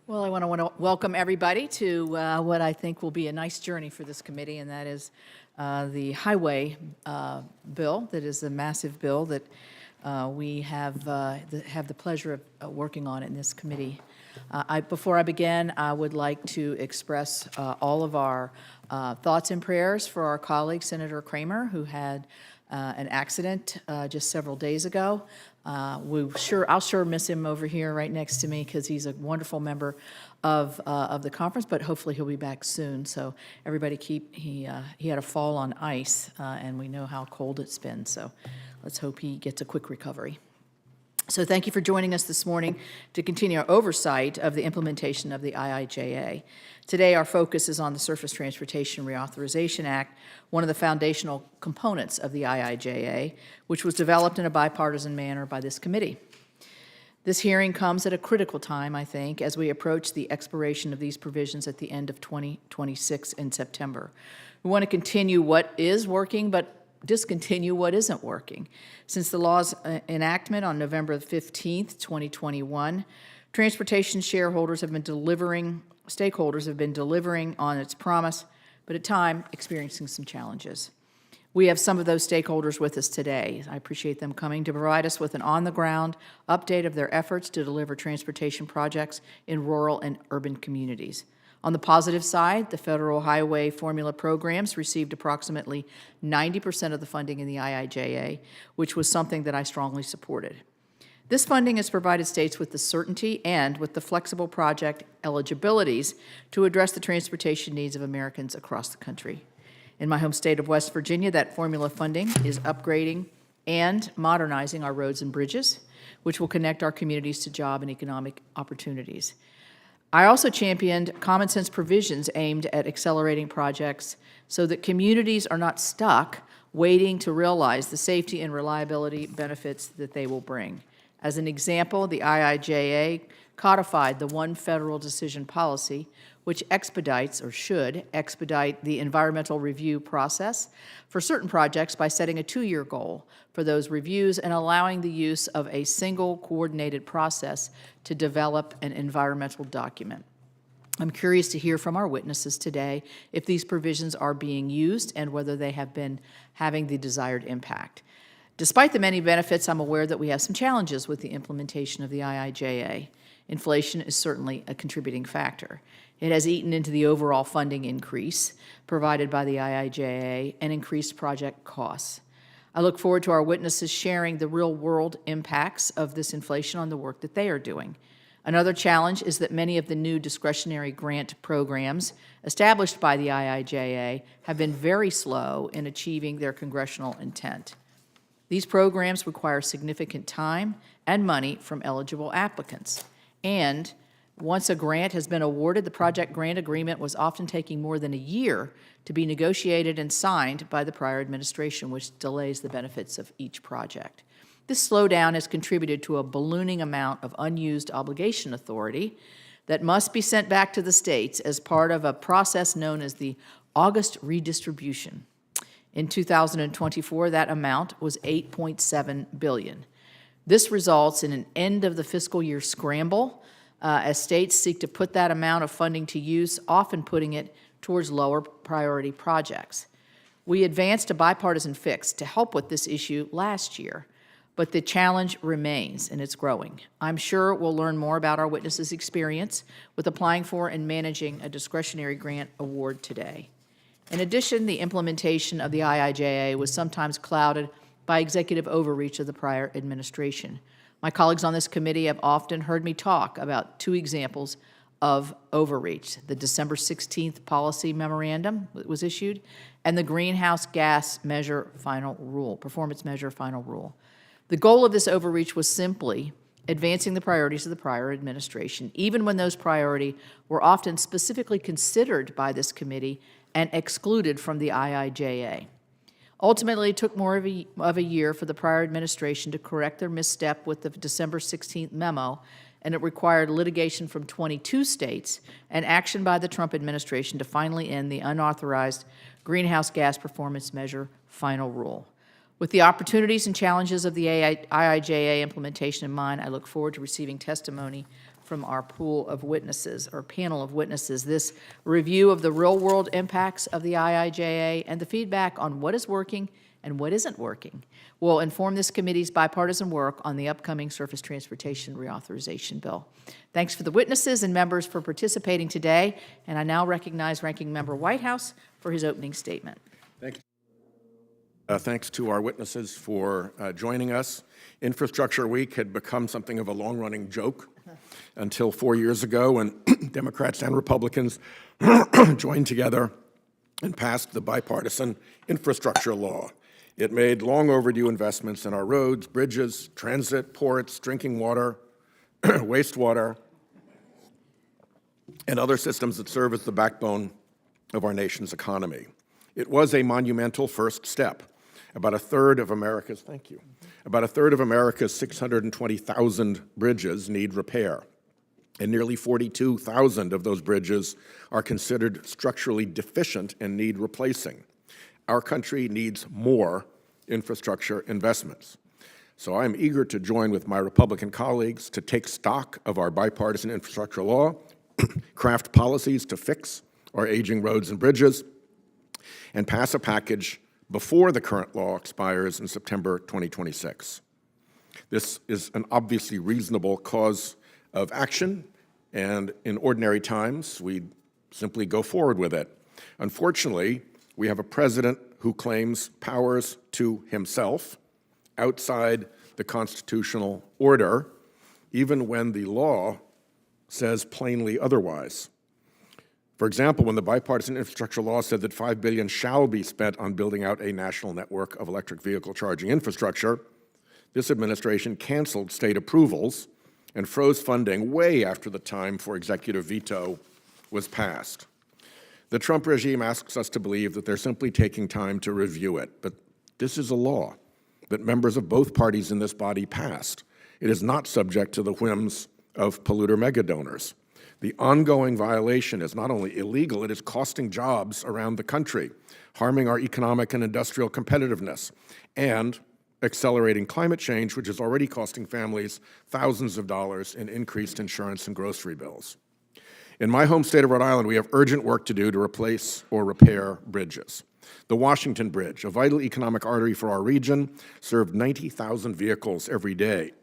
Well, I want to welcome everybody to what I think will be a nice journey for this committee, and that is the highway bill. That is a massive bill that we have the pleasure of working on in this committee. Before I begin, I would like to express all of our thoughts and prayers for our colleague, Senator Kramer, who had an accident just several days ago. I'll sure miss him over here right next to me because he's a wonderful member of the conference, but hopefully he'll be back soon. So everybody he had a fall on ice, and we know how cold it's been. So let's hope he gets a quick recovery. So thank you for joining us this morning to continue our oversight of the implementation of the IIJA. Today, our focus is on the Surface Transportation Reauthorization Act, one of the foundational components of the IIJA, which was developed in a bipartisan manner by this committee. This hearing comes at a critical time, I think, as we approach the expiration of these provisions at the end of 2026 in September. We want to continue what is working, but discontinue what isn't working. Since the law's enactment on November 15th, 2021, transportation stakeholders have been delivering on its promise, but at times experiencing some challenges. We have some of those stakeholders with us today. I appreciate them coming to provide us with an on-the-ground update of their efforts to deliver transportation projects in rural and urban communities. On the positive side, the federal highway formula programs received approximately 90% of the funding in the IIJA, which was something that I strongly supported. This funding has provided states with the certainty and with the flexible project eligibilities to address the transportation needs of Americans across the country. In my home state of West Virginia, that formula funding is upgrading and modernizing our roads and bridges, which will connect our communities to job and economic opportunities. I also championed common sense provisions aimed at accelerating projects so that communities are not stuck waiting to realize the safety and reliability benefits that they will bring. As an example, the IIJA codified the one federal decision policy, which expedites or should expedite the environmental review process for certain projects by setting a 2-year goal for those reviews and allowing the use of a single coordinated process to develop an environmental document. I'm curious to hear from our witnesses today if these provisions are being used and whether they have been having the desired impact. Despite the many benefits, I'm aware that we have some challenges with the implementation of the IIJA. Inflation is certainly a contributing factor. It has eaten into the overall funding increase provided by the IIJA and increased project costs. I look forward to our witnesses sharing the real-world impacts of this inflation on the work that they are doing. Another challenge is that many of the new discretionary grant programs established by the IIJA have been very slow in achieving their congressional intent. These programs require significant time and money from eligible applicants. And once a grant has been awarded, the project grant agreement was often taking more than a year to be negotiated and signed by the prior administration, which delays the benefits of each project. This slowdown has contributed to a ballooning amount of unused obligation authority that must be sent back to the states as part of a process known as the August redistribution. In 2024, that amount was $8.7 billion. This results in an end of the fiscal year scramble as states seek to put that amount of funding to use, often putting it towards lower priority projects. We advanced a bipartisan fix to help with this issue last year, but the challenge remains, and it's growing. I'm sure we'll learn more about our witnesses' experience with applying for and managing a discretionary grant award today. In addition, the implementation of the IIJA was sometimes clouded by executive overreach of the prior administration. My colleagues on this committee have often heard me talk about 2 examples of overreach: the December 16th policy memorandum that was issued and the greenhouse gas measure final rule, performance measure final rule. The goal of this overreach was simply advancing the priorities of the prior administration, even when those priorities were often specifically considered by this committee and excluded from the IIJA. Ultimately, it took more of a year for the prior administration to correct their misstep with the December 16th memo, and it required litigation from 22 states and action by the Trump administration to finally end the unauthorized greenhouse gas performance measure final rule. With the opportunities and challenges of the IIJA implementation in mind, I look forward to receiving testimony from our pool of witnesses, or panel of witnesses. This review of the real-world impacts of the IIJA and the feedback on what is working and what isn't working will inform this committee's bipartisan work on the upcoming surface transportation reauthorization bill. Thanks for the witnesses and members for participating today, and I now recognize Ranking Member Whitehouse for his opening statement. Thank you. Thanks to our witnesses for joining us. Infrastructure Week had become something of a long-running joke until 4 years ago when Democrats and Republicans joined together and passed the bipartisan infrastructure law. It made long overdue investments in our roads, bridges, transit, ports, drinking water, wastewater, and other systems that serve as the backbone of our nation's economy. It was a monumental first step. About a third of America's 620,000 bridges need repair, and nearly 42,000 of those bridges are considered structurally deficient and need replacing. Our country needs more infrastructure investments. So I'm eager to join with my Republican colleagues to take stock of our bipartisan infrastructure law, craft policies to fix our aging roads and bridges, and pass a package before the current law expires in September 2026. This is an obviously reasonable cause of action, and in ordinary times, we simply go forward with it. Unfortunately, we have a president who claims powers to himself outside the constitutional order, even when the law says plainly otherwise. For example, when the bipartisan infrastructure law said that $5 billion shall be spent on building out a national network of electric vehicle charging infrastructure, this administration canceled state approvals and froze funding way after the time for executive veto was passed. The Trump regime asks us to believe that they're simply taking time to review it, but this is a law that members of both parties in this body passed. It is not subject to the whims of polluter megadonors. The ongoing violation is not only illegal, it is costing jobs around the country, harming our economic and industrial competitiveness, and accelerating climate change, which is already costing families thousands of dollars in increased insurance and grocery bills. In my home state of Rhode Island, we have urgent work to do to replace or repair bridges. The Washington Bridge, a vital economic artery for our region, served 90,000 vehicles every day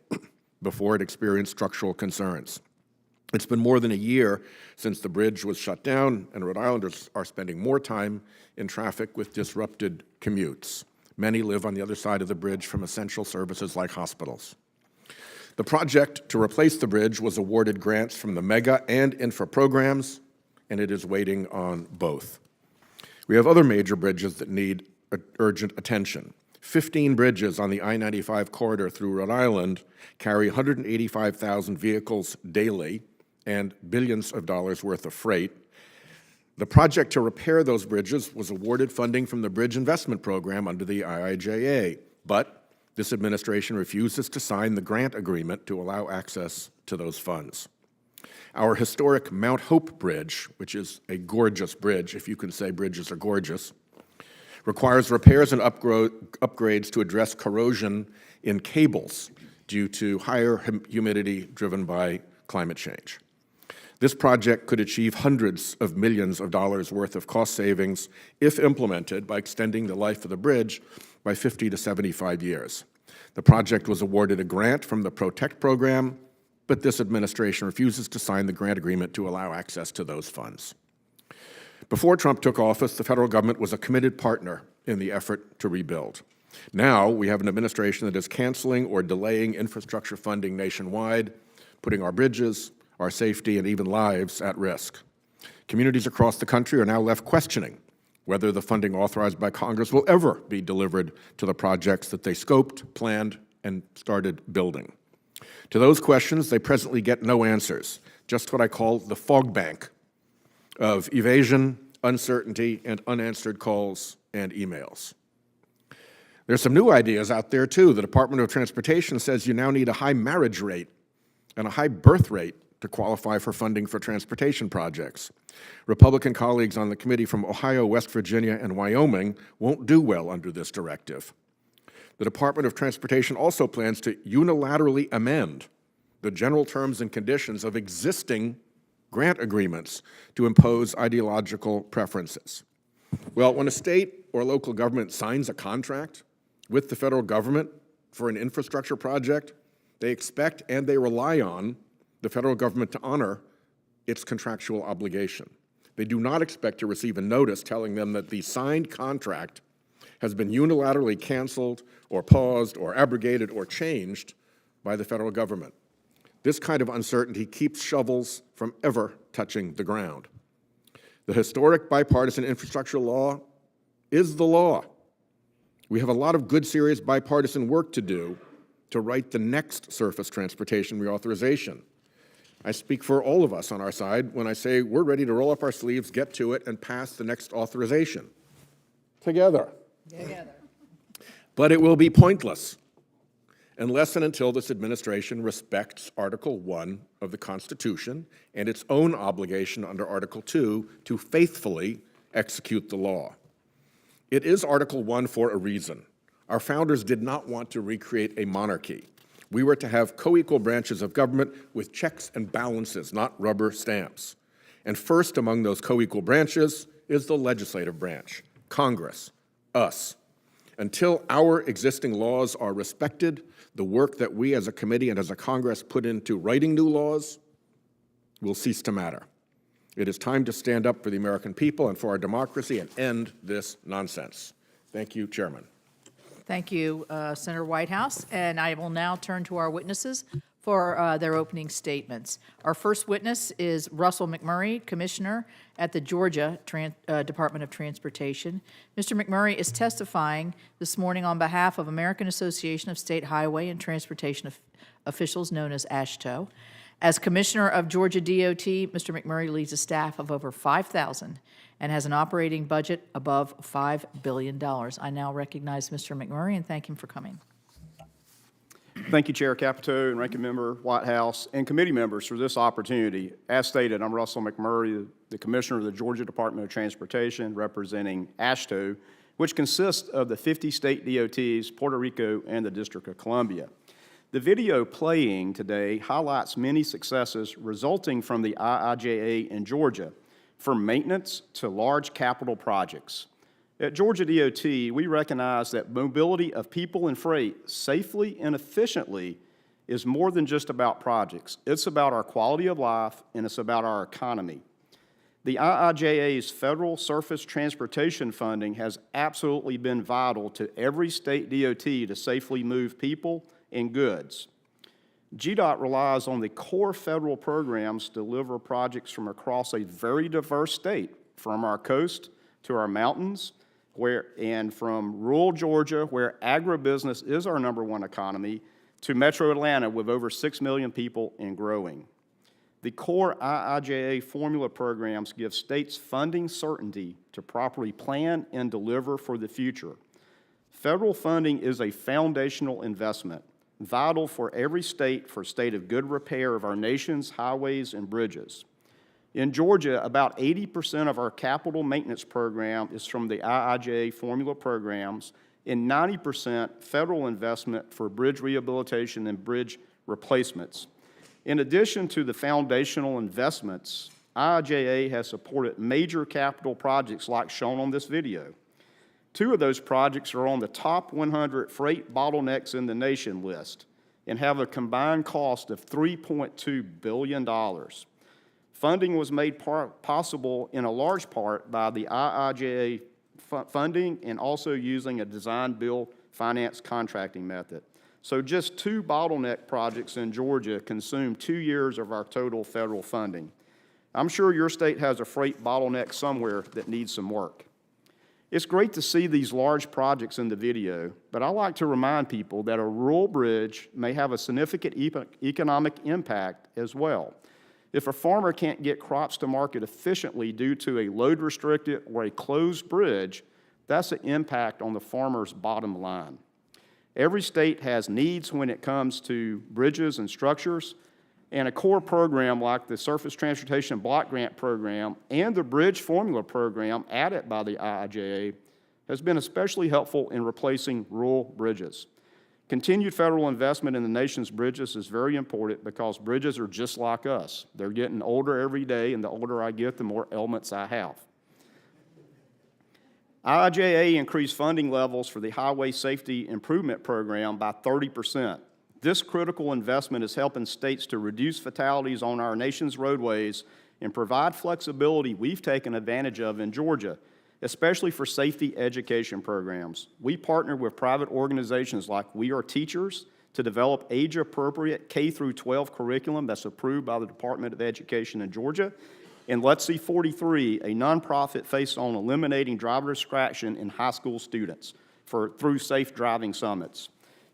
before it experienced structural concerns. It's been more than a year since the bridge was shut down, and Rhode Islanders are spending more time in traffic with disrupted commutes. Many live on the other side of the bridge from essential services like hospitals. The project to replace the bridge was awarded grants from the MEGA and infra programs, and it is waiting on both. We have other major bridges that need urgent attention. 15 bridges on the I-95 corridor through Rhode Island carry 185,000 vehicles daily and billions of dollars worth of freight. The project to repair those bridges was awarded funding from the Bridge Investment Program under the IIJA, but this administration refuses to sign the grant agreement to allow access to those funds. Our historic Mount Hope Bridge, which is a gorgeous bridge, if you can say bridges are gorgeous, requires repairs and upgrades to address corrosion in cables due to higher humidity driven by climate change. This project could achieve hundreds of millions of dollars worth of cost savings if implemented by extending the life of the bridge by 50 to 75 years. The project was awarded a grant from the Protect program, but this administration refuses to sign the grant agreement to allow access to those funds. Before Trump took office, the federal government was a committed partner in the effort to rebuild. Now we have an administration that is canceling or delaying infrastructure funding nationwide, putting our bridges, our safety, and even lives at risk. Communities across the country are now left questioning whether the funding authorized by Congress will ever be delivered to the projects that they scoped, planned, and started building. To those questions, they presently get no answers, just what I call the fog bank of evasion, uncertainty, and unanswered calls and emails. There's some new ideas out there, too. The Department of Transportation says you now need a high marriage rate and a high birth rate to qualify for funding for transportation projects. Republican colleagues on the committee from Ohio, West Virginia, and Wyoming won't do well under this directive. The Department of Transportation also plans to unilaterally amend the general terms and conditions of existing grant agreements to impose ideological preferences. Well, when a state or local government signs a contract with the federal government for an infrastructure project, they expect and they rely on the federal government to honor its contractual obligation. They do not expect to receive a notice telling them that the signed contract has been unilaterally canceled or paused or abrogated or changed by the federal government. This kind of uncertainty keeps shovels from ever touching the ground. The historic bipartisan infrastructure law is the law. We have a lot of good, serious bipartisan work to do to write the next surface transportation reauthorization. I speak for all of us on our side when I say we're ready to roll up our sleeves, get to it, and pass the next authorization together. But it will be pointless unless and until this administration respects Article 1 of the Constitution and its own obligation under Article 2 to faithfully execute the law. It is Article 1 for a reason. Our founders did not want to recreate a monarchy. We were to have co-equal branches of government with checks and balances, not rubber stamps. And first among those co-equal branches is the legislative branch, Congress, us. Until our existing laws are respected, the work that we as a committee and as a Congress put into writing new laws will cease to matter. It is time to stand up for the American people and for our democracy and end this nonsense. Thank you, Chairman. Thank you, Senator Whitehouse. And I will now turn to our witnesses for their opening statements. Our first witness is Russell McMurray, Commissioner at the Georgia Department of Transportation. Mr. McMurray is testifying this morning on behalf of American Association of State Highway and Transportation Officials, known as AASHTO. As Commissioner of Georgia DOT, Mr. McMurray leads a staff of over 5,000 and has an operating budget above $5 billion. I now recognize Mr. McMurray and thank him for coming. Thank you, Chair Capito and Ranking Member Whitehouse and committee members for this opportunity. As stated, I'm Russell McMurray, the Commissioner of the Georgia Department of Transportation, representing AASHTO, which consists of the 50 state DOTs, Puerto Rico, and the District of Columbia. The video playing today highlights many successes resulting from the IIJA in Georgia, from maintenance to large capital projects. At Georgia DOT, we recognize that mobility of people and freight safely and efficiently is more than just about projects. It's about our quality of life, and it's about our economy. The IIJA's federal surface transportation funding has absolutely been vital to every state DOT to safely move people and goods. GDOT relies on the core federal programs to deliver projects from across a very diverse state, from our coast to our mountains, and from rural Georgia, where agribusiness is our #1 economy, to Metro Atlanta with over 6 million people and growing. The core IIJA formula programs give states funding certainty to properly plan and deliver for the future. Federal funding is a foundational investment, vital for every state for state of good repair of our nation's highways and bridges. In Georgia, about 80% of our capital maintenance program is from the IIJA formula programs and 90% federal investment for bridge rehabilitation and bridge replacements. In addition to the foundational investments, IIJA has supported major capital projects like shown on this video. 2 of those projects are on the top 100 freight bottlenecks in the nation list and have a combined cost of $3.2 billion. Funding was made possible in a large part by the IIJA funding and also using a design-build finance contracting method. So just 2 bottleneck projects in Georgia consume 2 years of our total federal funding. I'm sure your state has a freight bottleneck somewhere that needs some work. It's great to see these large projects in the video, but I like to remind people that a rural bridge may have a significant economic impact as well. If a farmer can't get crops to market efficiently due to a load-restricted or a closed bridge, that's an impact on the farmer's bottom line. Every state has needs when it comes to bridges and structures, and a core program like the Surface Transportation Block Grant Program and the Bridge Formula Program added by the IIJA has been especially helpful in replacing rural bridges. Continued federal investment in the nation's bridges is very important because bridges are just like us. They're getting older every day, and the older I get, the more ailments I have. IIJA increased funding levels for the Highway Safety Improvement Program by 30%. This critical investment is helping states to reduce fatalities on our nation's roadways and provide flexibility we've taken advantage of in Georgia, especially for safety education programs. We partner with private organizations like We Are Teachers to develop age-appropriate K-12 curriculum that's approved by the Department of Education in Georgia, and Let's See 43, a nonprofit focused on eliminating driver distraction in high school students through Safe Driving Summits.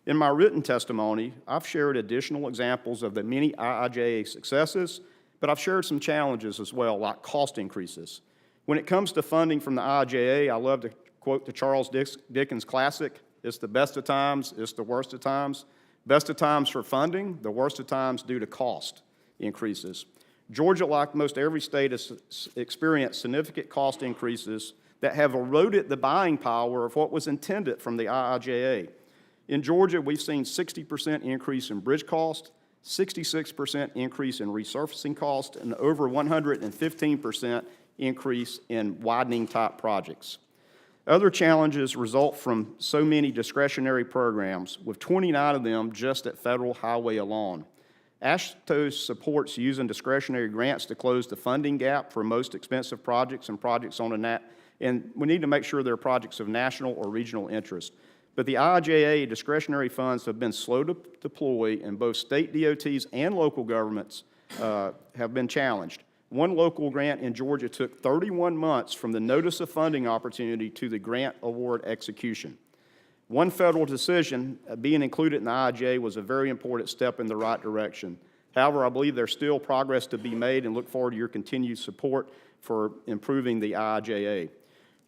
In my written testimony, I've shared additional examples of the many IIJA successes, but I've shared some challenges as well, like cost increases. When it comes to funding from the IIJA, I love to quote the Charles Dickens classic, "It's the best of times, it's the worst of times." Best of times for funding, the worst of times due to cost increases. Georgia, like most every state, has experienced significant cost increases that have eroded the buying power of what was intended from the IIJA. In Georgia, we've seen 60% increase in bridge cost, 66% increase in resurfacing cost, and over 115% increase in widening type projects. Other challenges result from so many discretionary programs, with 29 of them just at federal highway alone. ASHTO supports using discretionary grants to close the funding gap for most expensive projects and projects on and we need to make sure they're projects of national or regional interest. But the IIJA discretionary funds have been slow to deploy, and both state DOTs and local governments have been challenged. One local grant in Georgia took 31 months from the notice of funding opportunity to the grant award execution. One federal decision being included in the IIJA was a very important step in the right direction. However, I believe there's still progress to be made and look forward to your continued support for improving the IIJA.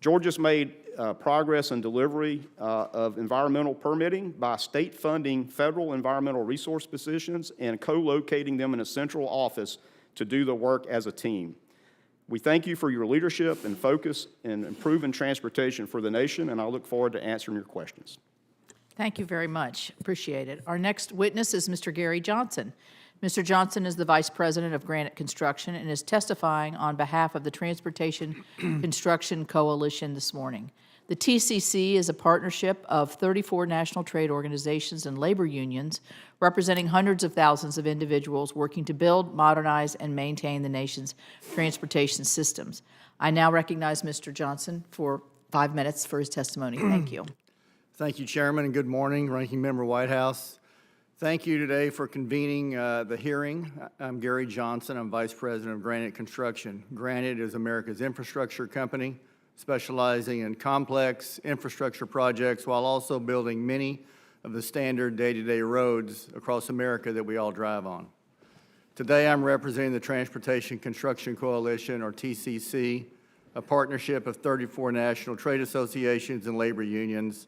Georgia's made progress in delivery of environmental permitting by state funding federal environmental resource positions and co-locating them in a central office to do the work as a team. We thank you for your leadership and focus in improving transportation for the nation, and I look forward to answering your questions. Thank you very much. Appreciate it. Our next witness is Mr. Gary Johnson. Mr. Johnson is the Vice President of Granite Construction and is testifying on behalf of the Transportation Construction Coalition this morning. The TCC is a partnership of 34 national trade organizations and labor unions representing hundreds of thousands of individuals working to build, modernize, and maintain the nation's transportation systems. I now recognize Mr. Johnson for 5 minutes for his testimony. Thank you. Thank you, Chairman, and good morning, Ranking Member Whitehouse. Thank you today for convening the hearing. I'm Gary Johnson. I'm Vice President of Granite Construction. Granite is America's infrastructure company, specializing in complex infrastructure projects while also building many of the standard day-to-day roads across America that we all drive on. Today, I'm representing the Transportation Construction Coalition, or TCC, a partnership of 34 national trade associations and labor unions.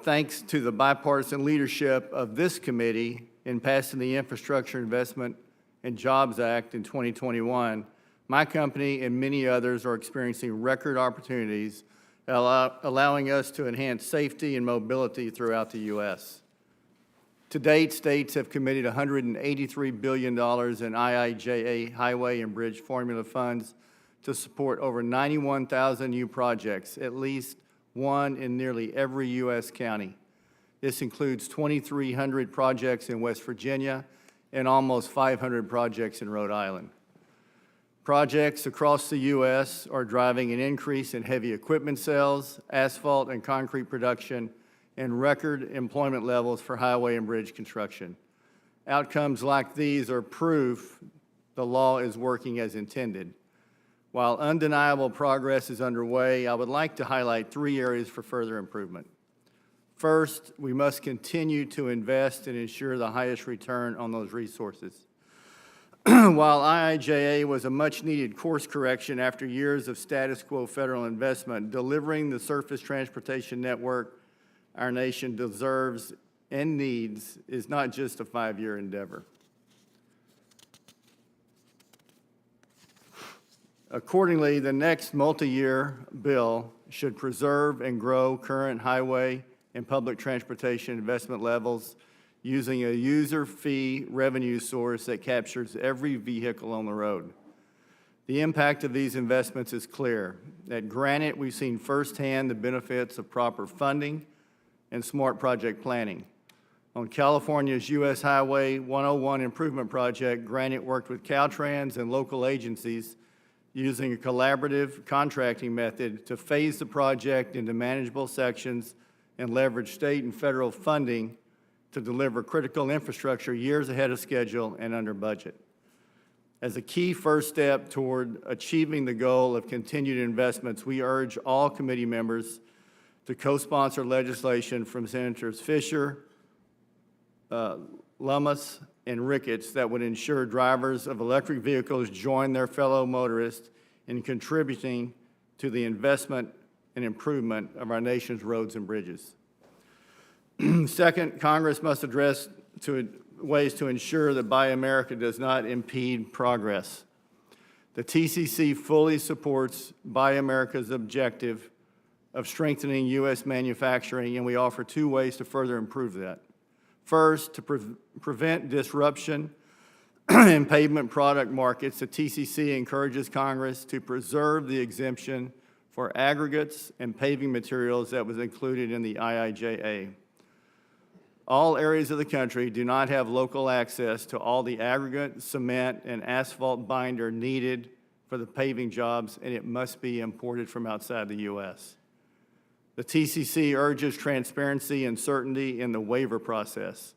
Thanks to the bipartisan leadership of this committee in passing the Infrastructure Investment and Jobs Act in 2021, my company and many others are experiencing record opportunities, allowing us to enhance safety and mobility throughout the U.S. To date, states have committed $183 billion in IIJA highway and bridge formula funds to support over 91,000 new projects, at least one in nearly every U.S. county. This includes 2,300 projects in West Virginia and almost 500 projects in Rhode Island. Projects across the U.S. are driving an increase in heavy equipment sales, asphalt and concrete production, and record employment levels for highway and bridge construction. Outcomes like these are proof the law is working as intended. While undeniable progress is underway, I would like to highlight 3 areas for further improvement. First, we must continue to invest and ensure the highest return on those resources. While IIJA was a much-needed course correction after years of status quo federal investment, delivering the surface transportation network our nation deserves and needs is not just a 5-year endeavor. Accordingly, the next multi-year bill should preserve and grow current highway in public transportation investment levels using a user fee revenue source that captures every vehicle on the road. The impact of these investments is clear. At Granite, we've seen firsthand the benefits of proper funding and smart project planning. On California's U.S. Highway 101 improvement project, Granite worked with Caltrans and local agencies using a collaborative contracting method to phase the project into manageable sections and leverage state and federal funding to deliver critical infrastructure years ahead of schedule and under budget. As a key first step toward achieving the goal of continued investments, we urge all committee members to co-sponsor legislation from Senators Fisher, Lummis, and Ricketts that would ensure drivers of electric vehicles join their fellow motorists in contributing to the investment and improvement of our nation's roads and bridges. Second, Congress must address ways to ensure that Buy America does not impede progress. The TCC fully supports Buy America's objective of strengthening U.S. manufacturing, and we offer two ways to further improve that. First, to prevent disruption in pavement product markets, the TCC encourages Congress to preserve the exemption for aggregates and paving materials that was included in the IIJA. All areas of the country do not have local access to all the aggregate, cement, and asphalt binder needed for the paving jobs, and it must be imported from outside the U.S. The TCC urges transparency and certainty in the waiver process.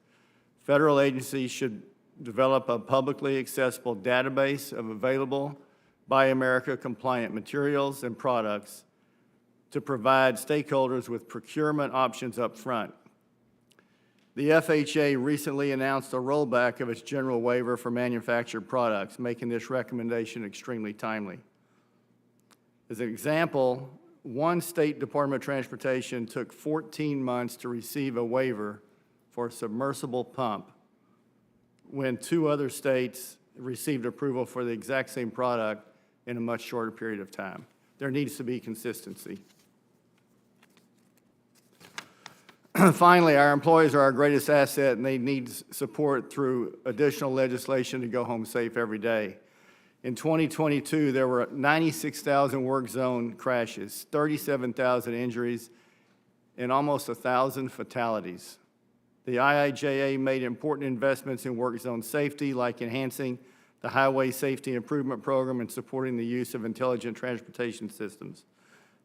Federal agencies should develop a publicly accessible database of available Buy America compliant materials and products to provide stakeholders with procurement options up front. The FHA recently announced a rollback of its general waiver for manufactured products, making this recommendation extremely timely. As an example, one state Department of Transportation took 14 months to receive a waiver for a submersible pump when two other states received approval for the exact same product in a much shorter period of time. There needs to be consistency. Finally, our employees are our greatest asset, and they need support through additional legislation to go home safe every day. In 2022, there were 96,000 work zone crashes, 37,000 injuries, and almost 1,000 fatalities. The IIJA made important investments in work zone safety, like enhancing the Highway Safety Improvement Program and supporting the use of intelligent transportation systems.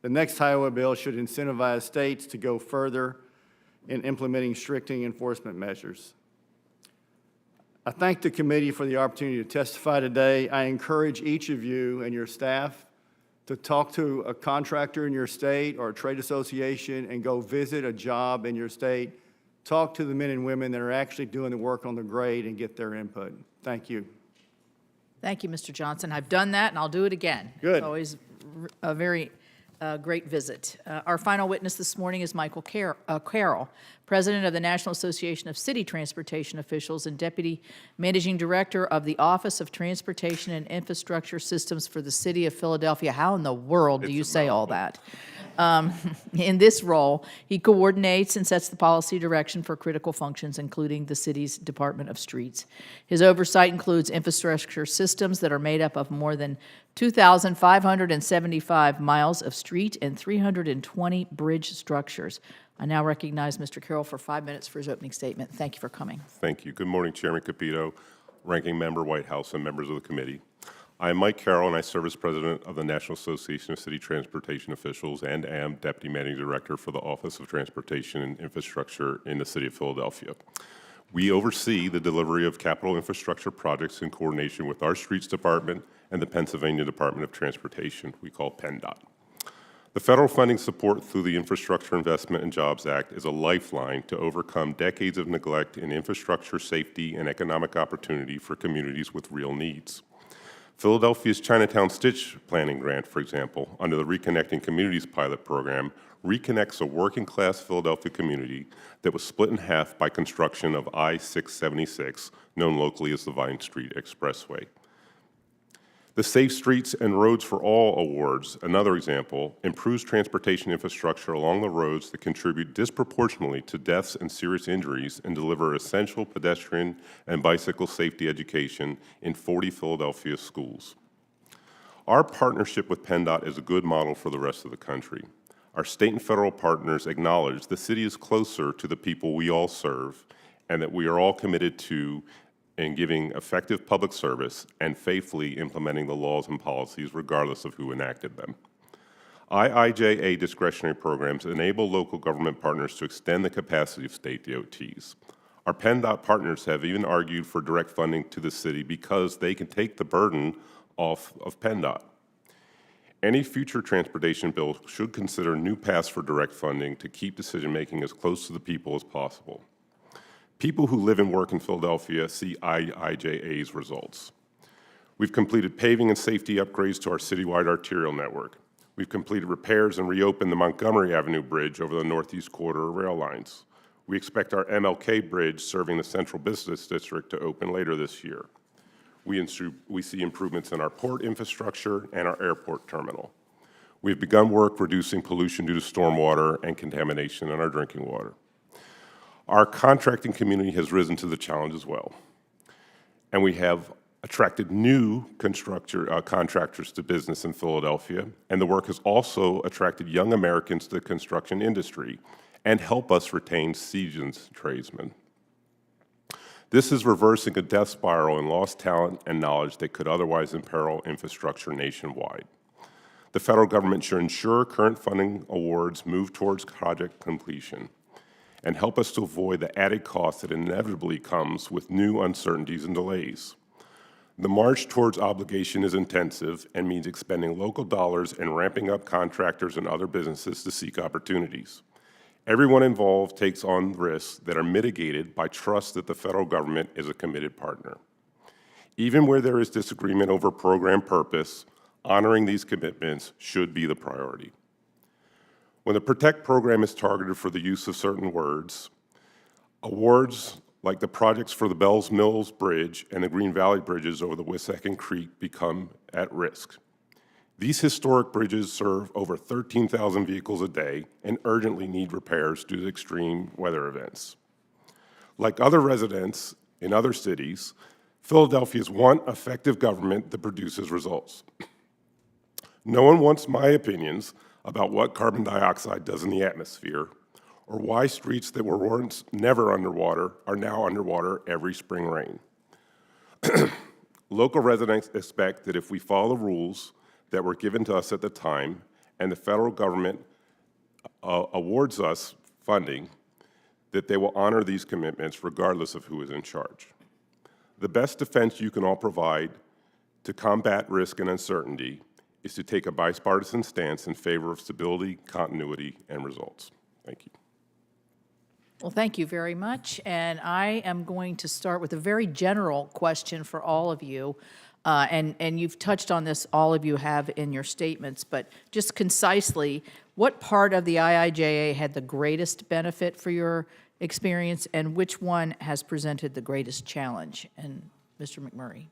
The next highway bill should incentivize states to go further in implementing stricter enforcement measures. I thank the committee for the opportunity to testify today. I encourage each of you and your staff to talk to a contractor in your state or a trade association and go visit a job in your state. Talk to the men and women that are actually doing the work on the grade and get their input. Thank you. Thank you, Mr. Johnson. I've done that, and I'll do it again. Good. It's always a very great visit. Our final witness this morning is Michael Carroll, President of the National Association of City Transportation Officials and Deputy Managing Director of the Office of Transportation and Infrastructure Systems for the City of Philadelphia. How in the world do you say all that? In this role, he coordinates and sets the policy direction for critical functions, including the city's Department of Streets. His oversight includes infrastructure systems that are made up of more than 2,575 miles of street and 320 bridge structures. I now recognize Mr. Carroll for 5 minutes for his opening statement. Thank you for coming. Thank you. Good morning, Chairman Capito, Ranking Member Whitehouse, and members of the committee. I am Mike Carroll, and I serve as President of the National Association of City Transportation Officials and am Deputy Managing Director for the Office of Transportation and Infrastructure in the City of Philadelphia. We oversee the delivery of capital infrastructure projects in coordination with our Streets Department and the Pennsylvania Department of Transportation, we call PennDOT. The federal funding support through the Infrastructure Investment and Jobs Act is a lifeline to overcome decades of neglect in infrastructure safety and economic opportunity for communities with real needs. Philadelphia's Chinatown Stitch Planning Grant, for example, under the Reconnecting Communities pilot program, reconnects a working-class Philadelphia community that was split in half by construction of I-676, known locally as the Vine Street Expressway. The Safe Streets and Roads for All Awards, another example, improves transportation infrastructure along the roads that contribute disproportionately to deaths and serious injuries and deliver essential pedestrian and bicycle safety education in 40 Philadelphia schools. Our partnership with PennDOT is a good model for the rest of the country. Our state and federal partners acknowledge the city is closer to the people we all serve and that we are all committed to in giving effective public service and faithfully implementing the laws and policies regardless of who enacted them. IIJA discretionary programs enable local government partners to extend the capacity of state DOTs. Our PennDOT partners have even argued for direct funding to the city because they can take the burden off of PennDOT. Any future transportation bill should consider new paths for direct funding to keep decision-making as close to the people as possible. People who live and work in Philadelphia see IIJA's results. We've completed paving and safety upgrades to our citywide arterial network. We've completed repairs and reopened the Montgomery Avenue Bridge over the northeast corridor rail lines. We expect our MLK Bridge serving the Central Business District to open later this year. We see improvements in our port infrastructure and our airport terminal. We've begun work reducing pollution due to stormwater and contamination in our drinking water. Our contracting community has risen to the challenge as well, and we have attracted new contractors to business in Philadelphia, and the work has also attracted young Americans to the construction industry and help us retain seasoned tradesmen. This is reversing a death spiral in lost talent and knowledge that could otherwise imperil infrastructure nationwide. The federal government should ensure current funding awards move towards project completion and help us to avoid the added cost that inevitably comes with new uncertainties and delays. The march towards obligation is intensive and means expending local dollars and ramping up contractors and other businesses to seek opportunities. Everyone involved takes on risks that are mitigated by trust that the federal government is a committed partner. Even where there is disagreement over program purpose, honoring these commitments should be the priority. When the PROTECT program is targeted for the use of certain words, awards like the projects for the Bells Mills Bridge and the Green Valley Bridges over the Wissahickon Creek become at risk. These historic bridges serve over 13,000 vehicles a day and urgently need repairs due to extreme weather events. Like other residents in other cities, Philadelphians want effective government that produces results. No one wants my opinions about what carbon dioxide does in the atmosphere, or why streets that were once never underwater are now underwater every spring rain. Local residents expect that if we follow the rules that were given to us at the time and the federal government awards us funding, that they will honor these commitments regardless of who is in charge. The best defense you can all provide to combat risk and uncertainty is to take a bipartisan stance in favor of stability, continuity, and results. Thank you. Well, thank you very much. And I am going to start with a very general question for all of you. And you've touched on this, all of you have in your statements, but just concisely, what part of the IIJA had the greatest benefit for your experience, and which one has presented the greatest challenge? And Mr. McMurray.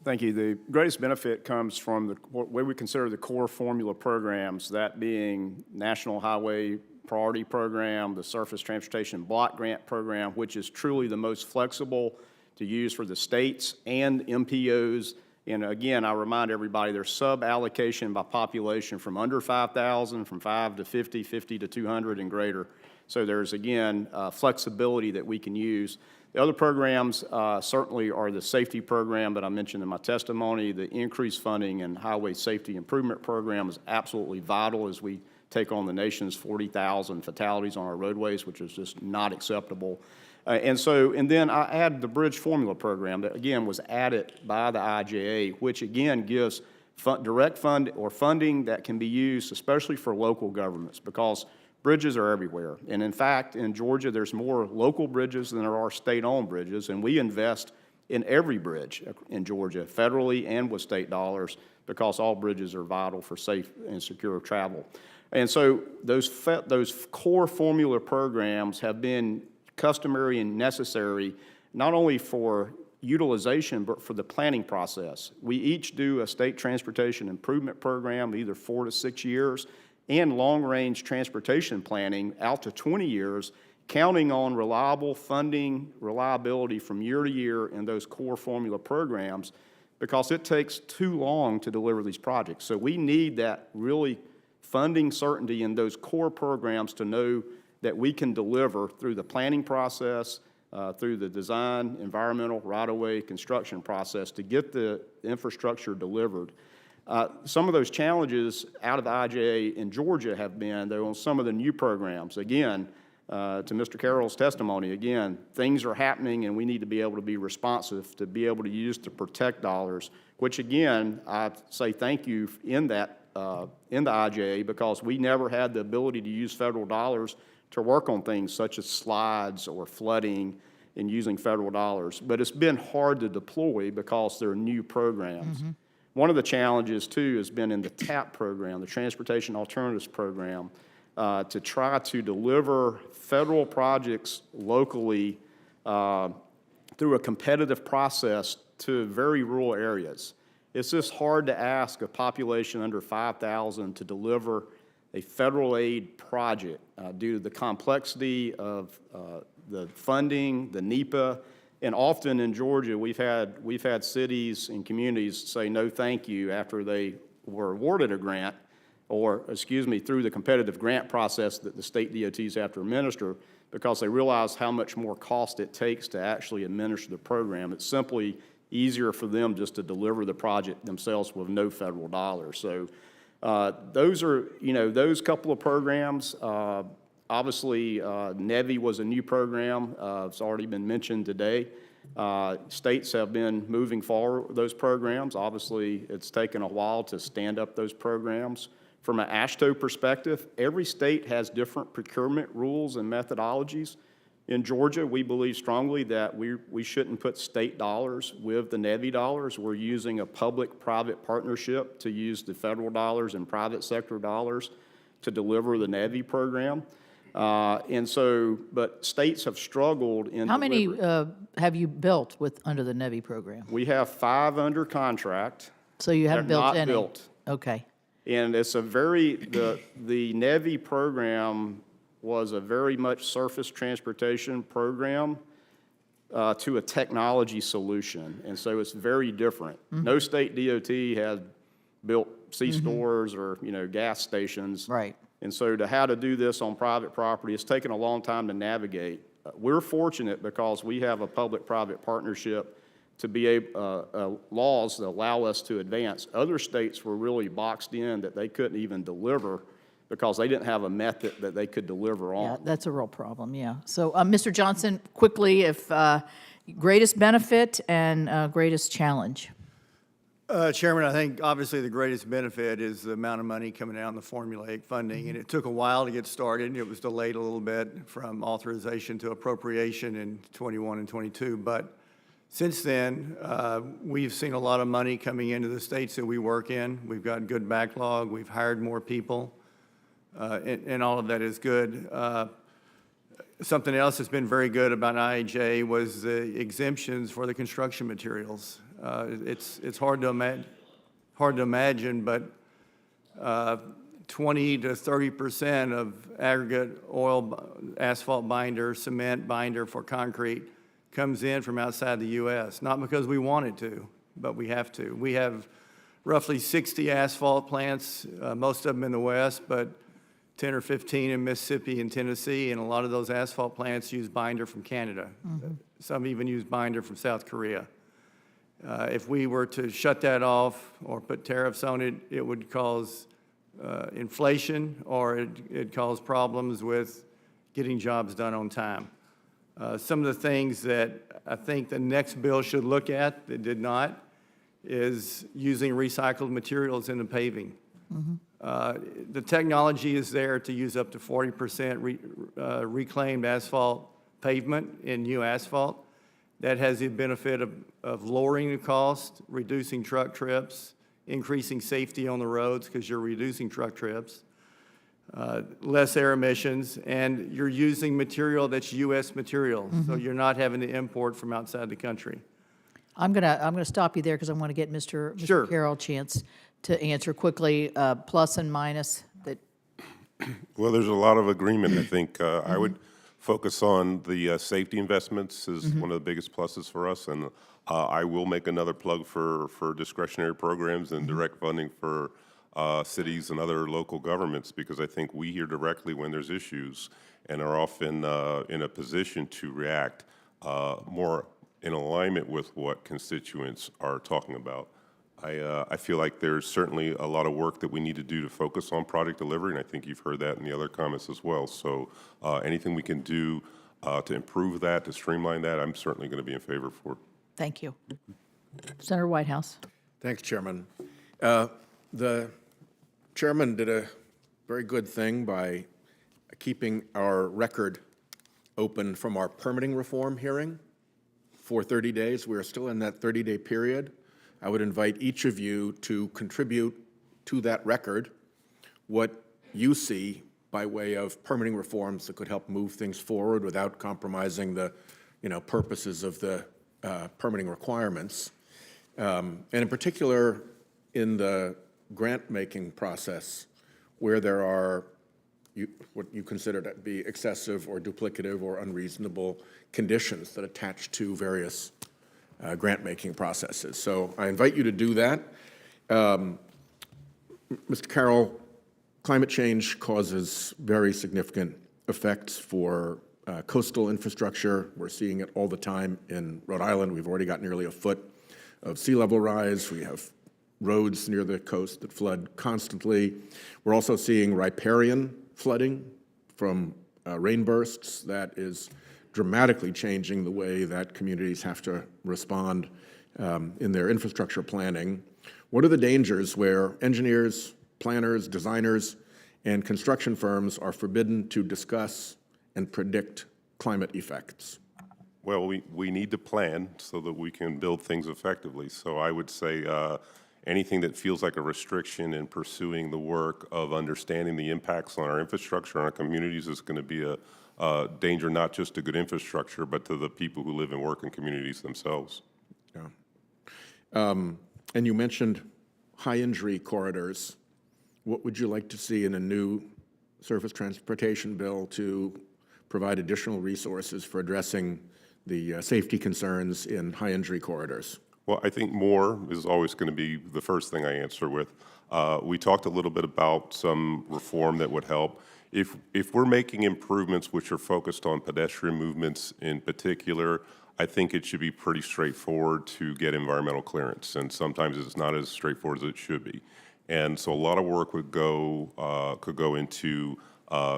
Thank you. The greatest benefit comes from what we consider the core formula programs, that being National Highway Priority Program, the Surface Transportation Block Grant Program, which is truly the most flexible to use for the states and MPOs. And again, I remind everybody there's sub-allocation by population from under 5,000, from 5 to 50, 50 to 200 and greater. So there's, again, flexibility that we can use. The other programs certainly are the safety program that I mentioned in my testimony. The increased funding and Highway Safety Improvement Program is absolutely vital as we take on the nation's 40,000 fatalities on our roadways, which is just not acceptable. And then I add the Bridge Formula Program that, again, was added by the IIJA, which, again, gives direct funding that can be used, especially for local governments, because bridges are everywhere. And in fact, in Georgia, there's more local bridges than there are state-owned bridges, and we invest in every bridge in Georgia, federally and with state dollars, because all bridges are vital for safe and secure travel. And so those core formula programs have been customary and necessary, not only for utilization, but for the planning process. We each do a state transportation improvement program, either 4 to 6 years, and long-range transportation planning out to 20 years, counting on reliable funding, reliability from year to year in those core formula programs, because it takes too long to deliver these projects. So we need that really funding certainty in those core programs to know that we can deliver through the planning process, through the design, environmental, right-of-way, construction process to get the infrastructure delivered. Some of those challenges out of the IJA in Georgia have been, though, on some of the new programs. Again, to Mr. Carroll's testimony, again, things are happening and we need to be able to be responsive, to be able to use to protect dollars, which again, I say thank you in that, in the IJA, because we never had the ability to use federal dollars to work on things such as slides or flooding and using federal dollars. But it's been hard to deploy because they're new programs. Mm-hmm. One of the challenges, too, has been in the TAP program, the Transportation Alternatives Program, to try to deliver federal projects locally through a competitive process to very rural areas. It's just hard to ask a population under 5,000 to deliver a federal aid project due to the complexity of the funding, the NEPA, and often in Georgia we've had cities and communities say no thank you after they were awarded a grant, or excuse me, through the competitive grant process that the state DOTs have to administer, because they realize how much more cost it takes to actually administer the program. It's simply easier for them just to deliver the project themselves with no federal dollars. So those are, those couple of programs. Obviously, NEVI was a new program. It's already been mentioned today. States have been moving forward with those programs. Obviously, it's taken a while to stand up those programs. From an AASHTO perspective, every state has different procurement rules and methodologies. In Georgia, we believe strongly that we shouldn't put state dollars with the NEVI dollars. We're using a public-private partnership to use the federal dollars and private sector dollars to deliver the NEVI program. And so, but states have struggled in How many delivery. have you built under the NEVI program? We have 5 under contract. So you haven't They're built not any? built. Okay. And it's a the NEVI program was a very much surface transportation program to a technology solution. And so it's very different. Mm-hmm. No state DOT has built C-stores or, gas stations. Right. And so how to do this on private property, it's taken a long time to navigate. We're fortunate because we have a public-private partnership to be laws that allow us to advance. Other states were really boxed in that they couldn't even deliver because they didn't have a method that they could deliver on. Yeah, that's a real problem, yeah. So, Mr. Johnson, quickly, if greatest benefit and greatest challenge? Chairman, I think obviously the greatest benefit is the amount of money coming out in the formulaic funding, and it took a while to get started. It was delayed a little bit from authorization to appropriation in 21 and 22, but since then, we've seen a lot of money coming into the states that we work in. We've got good backlog. We've hired more people, and all of that is good. Something else that's been very good about IAJ was the exemptions for the construction materials. It's hard to imagine, but 20 to 30% of aggregate oil, asphalt binder, cement binder for concrete comes in from outside the U.S., not because we want it to, but we have to. We have roughly 60 asphalt plants, most of them in the West, but 10 or 15 in Mississippi and Tennessee, and a lot of those asphalt plants use binder from Canada. Mm-hmm. Some even use binder from South Korea. If we were to shut that off or put tariffs on it, it would cause inflation, or it'd cause problems with getting jobs done on time. Some of the things that I think the next bill should look at that did not is using recycled materials in the paving. Mm-hmm. The technology is there to use up to 40% reclaimed asphalt pavement in new asphalt. That has the benefit of lowering the cost, reducing truck trips, increasing safety on the roads because you're reducing truck trips, less air emissions, and you're using material that's U.S. material, mm-hmm. So you're not having to import from outside the country. I'm gonna stop you there because I want to get Mr. Sure. Carroll a chance to answer quickly, plus and minus that. Well, there's a lot of agreement. I think I would focus on the safety investments is one of the biggest pluses for us, and I will make another plug for discretionary programs and direct funding for cities and other local governments, because I think we hear directly when there's issues and are often in a position to react more in alignment with what constituents are talking about. I feel like there's certainly a lot of work that we need to do to focus on project delivery, and I think you've heard that in the other comments as well. So anything we can do to improve that, to streamline that, I'm certainly going to be in favor for. Thank you. Senator Whitehouse. Thanks, Chairman. The chairman did a very good thing by keeping our record open from our permitting reform hearing for 30 days. We're still in that 30-day period. I would invite each of you to contribute to that record what you see by way of permitting reforms that could help move things forward without compromising the, purposes of the permitting requirements. And in particular, in the grant-making process, where there are what you consider to be excessive or duplicative or unreasonable conditions that attach to various grant-making processes. So I invite you to do that. Mr. Carroll, climate change causes very significant effects for coastal infrastructure. We're seeing it all the time in Rhode Island. We've already got nearly a foot of sea level rise. We have roads near the coast that flood constantly. We're also seeing riparian flooding from rainbursts that is dramatically changing the way that communities have to respond in their infrastructure planning. What are the dangers where engineers, planners, designers, and construction firms are forbidden to discuss and predict climate effects? Well, we need to plan so that we can build things effectively. So I would say anything that feels like a restriction in pursuing the work of understanding the impacts on our infrastructure and our communities is going to be a danger not just to good infrastructure, but to the people who live and work in communities themselves. Yeah. And you mentioned high injury corridors. What would you like to see in a new surface transportation bill to provide additional resources for addressing the safety concerns in high injury corridors? Well, I think more is always going to be the first thing I answer with. We talked a little bit about some reform that would help. If we're making improvements which are focused on pedestrian movements in particular, I think it should be pretty straightforward to get environmental clearance, and sometimes it's not as straightforward as it should be. And so a lot of work could go into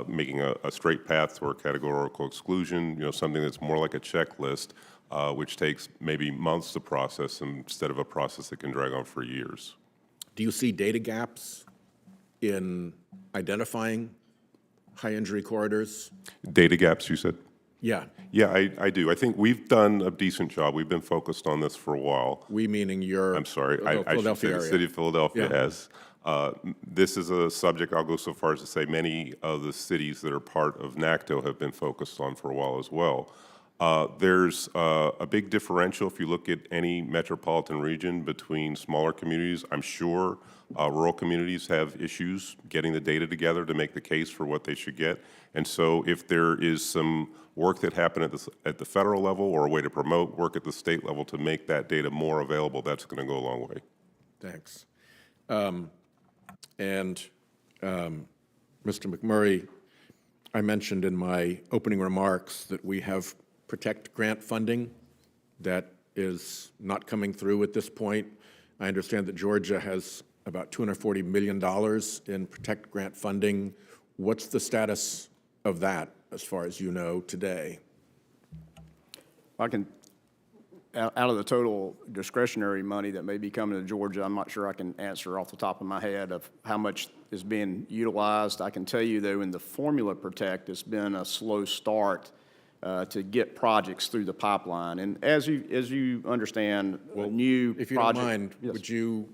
making a straight path or categorical exclusion, something that's more like a checklist, which takes maybe months to process instead of a process that can drag on for years. Do you see data gaps in identifying high injury corridors? Data gaps, you said? Yeah. Yeah, I do. I think we've done a decent job. We've been focused on this for a while. We meaning your I'm sorry, I should say Philadelphia the area. city of Philadelphia Yeah. has. This is a subject, I'll go so far as to say many of the cities that are part of NACTO have been focused on for a while as well. There's a big differential if you look at any metropolitan region between smaller communities. I'm sure rural communities have issues getting the data together to make the case for what they should get. And so if there is some work that happened at the federal level or a way to promote work at the state level to make that data more available, that's going to go a long way. Thanks. Mr. McMurray, I mentioned in my opening remarks that we have Protect grant funding that is not coming through at this point. I understand that Georgia has about $240 million in Protect grant funding. What's the status of that, as far as you know, today? I can, out of the total discretionary money that may be coming to Georgia, I'm not sure I can answer off the top of my head of how much is being utilized. I can tell you, though, in the Formula Protect, it's been a slow start to get projects through the pipeline. And as you understand, a new project. If you don't mind, yes. Would you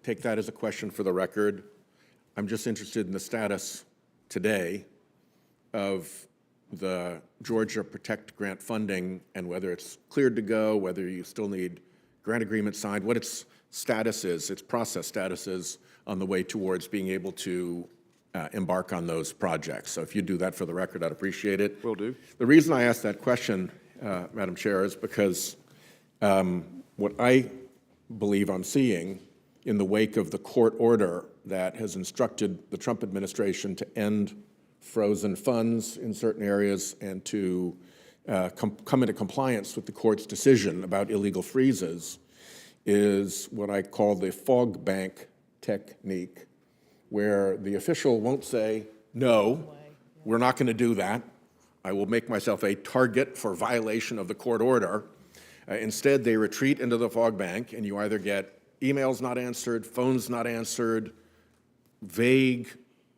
take that as a question for the record? I'm just interested in the status today of the Georgia Protect grant funding and whether it's cleared to go, whether you still need grant agreement signed, what its status is, its process status is on the way towards being able to embark on those projects. So if you do that for the record, I'd appreciate it. Will do. The reason I asked that question, Madam Chair, is because what I believe I'm seeing in the wake of the court order that has instructed the Trump administration to end frozen funds in certain areas and to come into compliance with the court's decision about illegal freezes is what I call the fog bank technique, where the official won't say, no, we're not going to do that. I will make myself a target for violation of the court order. Instead, they retreat into the fog bank, and you either get emails not answered, phones not answered, vague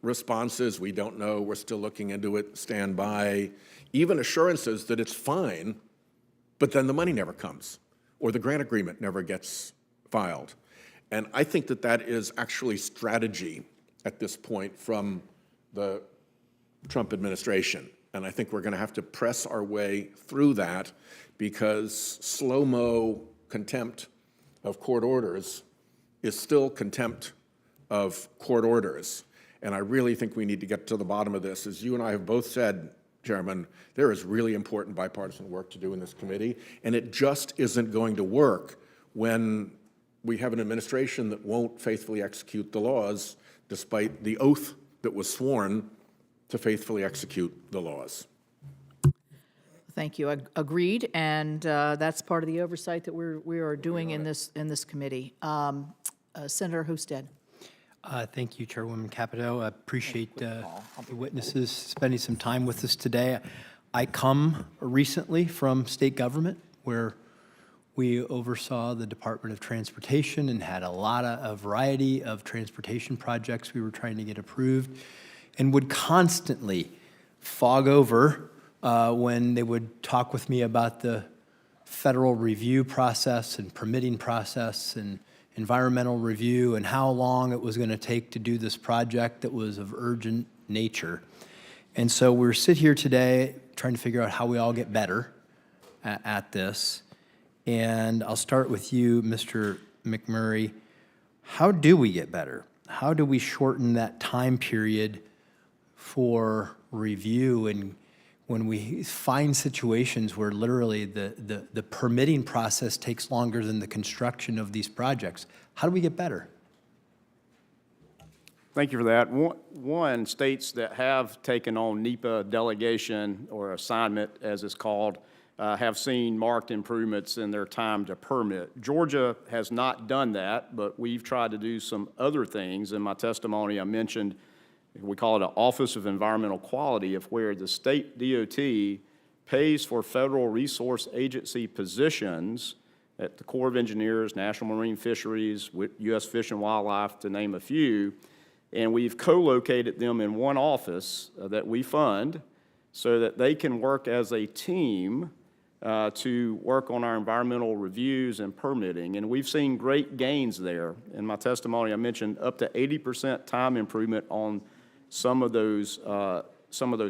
responses, we don't know, we're still looking into it, stand by, even assurances that it's fine, but then the money never comes, or the grant agreement never gets filed. And I think that that is actually strategy at this point from the Trump administration. And I think we're going to have to press our way through that, because slow-mo contempt of court orders is still contempt of court orders. And I really think we need to get to the bottom of this. As you and I have both said, Chairman, there is really important bipartisan work to do in this committee, and it just isn't going to work when we have an administration that won't faithfully execute the laws despite the oath that was sworn to faithfully execute the laws. Thank you. Agreed, and that's part of the oversight that we are doing in this committee. Senator Husted. Thank you, Chairwoman Capito. I appreciate the witnesses spending some time with us today. I come recently from state government, where we oversaw the Department of Transportation and had a variety of transportation projects we were trying to get approved, and would constantly fog over when they would talk with me about the federal review process and permitting process and environmental review and how long it was going to take to do this project that was of urgent nature. And so we're here today trying to figure out how we all get better at this. And I'll start with you, Mr. McMurray. How do we get better? How do we shorten that time period for review, and when we find situations where literally the permitting process takes longer than the construction of these projects? How do we get better? Thank you for that. One, states that have taken on NEPA delegation or assignment, as it's called, have seen marked improvements in their time to permit. Georgia has not done that, but we've tried to do some other things. In my testimony, I mentioned, we call it an Office of Environmental Quality, of where the state DOT pays for federal resource agency positions at the Corps of Engineers, National Marine Fisheries, U.S. Fish and Wildlife, to name a few, and we've co-located them in one office that we fund so that they can work as a team to work on our environmental reviews and permitting, and we've seen great gains there. In my testimony, I mentioned up to 80% time improvement on some of those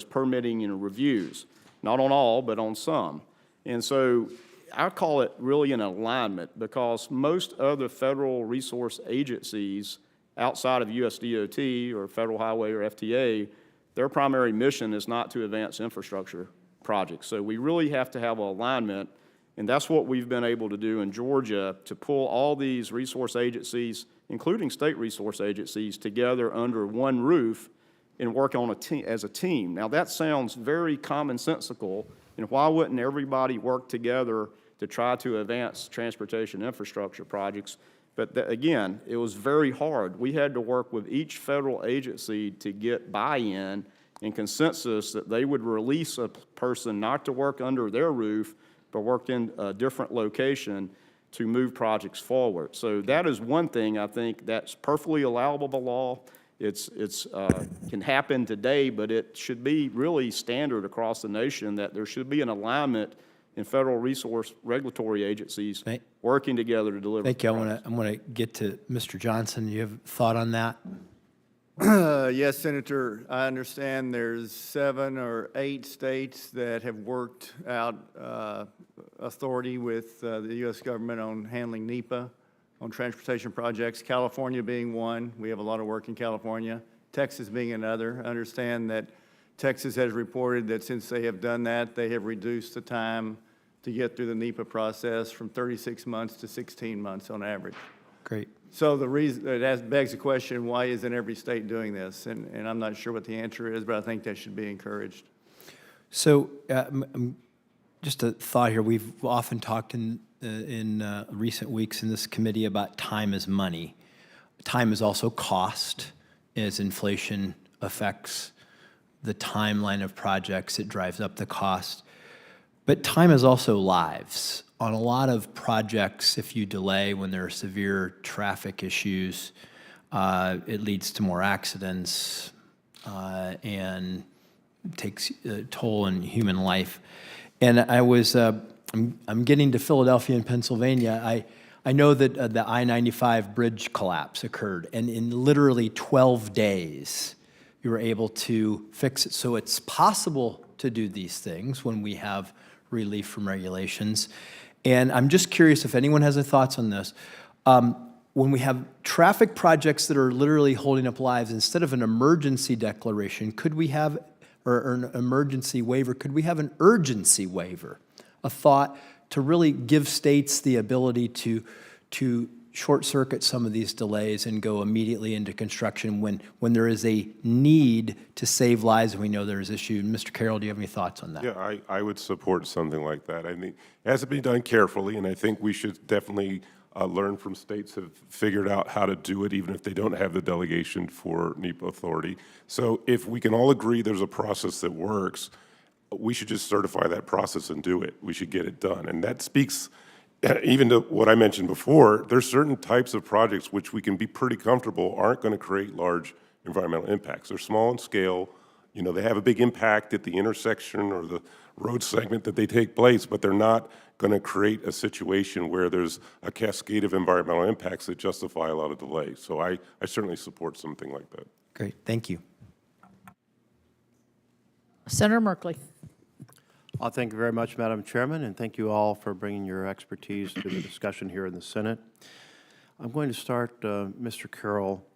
permitting and reviews. Not on all, but on some. And so I call it really an alignment, because most other federal resource agencies outside of USDOT or Federal Highway or FTA, their primary mission is not to advance infrastructure projects. So we really have to have an alignment, and that's what we've been able to do in Georgia, to pull all these resource agencies, including state resource agencies, together under one roof and work on as a team. Now that sounds very commonsensical, and why wouldn't everybody work together to try to advance transportation infrastructure projects? But again, it was very hard. We had to work with each federal agency to get buy-in and consensus that they would release a person not to work under their roof, but work in a different location to move projects forward. So that is one thing I think that's perfectly allowable by law. It's can happen today, but it should be really standard across the nation that there should be an alignment in federal resource regulatory agencies working together to deliver. Thank you. I want to get to Mr. Johnson. You have a thought on that? Yes, Senator, I understand there's 7 or 8 states that have worked out authority with the U.S. government on handling NEPA, on transportation projects, California being one. We have a lot of work in California. Texas being another. I understand that Texas has reported that since they have done that, they have reduced the time to get through the NEPA process from 36 months to 16 months on average. Great. So the reason, begs the question, why isn't every state doing this? And I'm not sure what the answer is, but I think that should be encouraged. So just a thought here. We've often talked in recent weeks in this committee about time is money. Time is also cost. As inflation affects the timeline of projects, it drives up the cost. But time is also lives. On a lot of projects, if you delay when there are severe traffic issues, it leads to more accidents and takes a toll on human life. And I'm getting to Philadelphia and Pennsylvania. I know that the I-95 bridge collapse occurred, and in literally 12 days, you were able to fix it. So it's possible to do these things when we have relief from regulations. And I'm just curious if anyone has any thoughts on this. When we have traffic projects that are literally holding up lives, instead of an emergency declaration, could we have, or an emergency waiver, could we have an urgency waiver? A thought to really give states the ability to short-circuit some of these delays and go immediately into construction when there is a need to save lives and we know there is issue. Mr. Carroll, do you have any thoughts on that? Yeah, I would support something like that. I mean, it has to be done carefully, and I think we should definitely learn from states that have figured out how to do it, even if they don't have the delegation for NEPA authority. So if we can all agree there's a process that works, we should just certify that process and do it. We should get it done. And that speaks even to what I mentioned before. There's certain types of projects which we can be pretty comfortable aren't going to create large environmental impacts. They're small in scale. You know, they have a big impact at the intersection or the road segment that they take place, but they're not going to create a situation where there's a cascade of environmental impacts that justify a lot of delay. So I certainly support something like that. Great, thank you. Senator Merkley. Thank you very much, Madam Chairman, and thank you all for bringing your expertise to the discussion here in the Senate. I'm going to start, Mr. Carroll,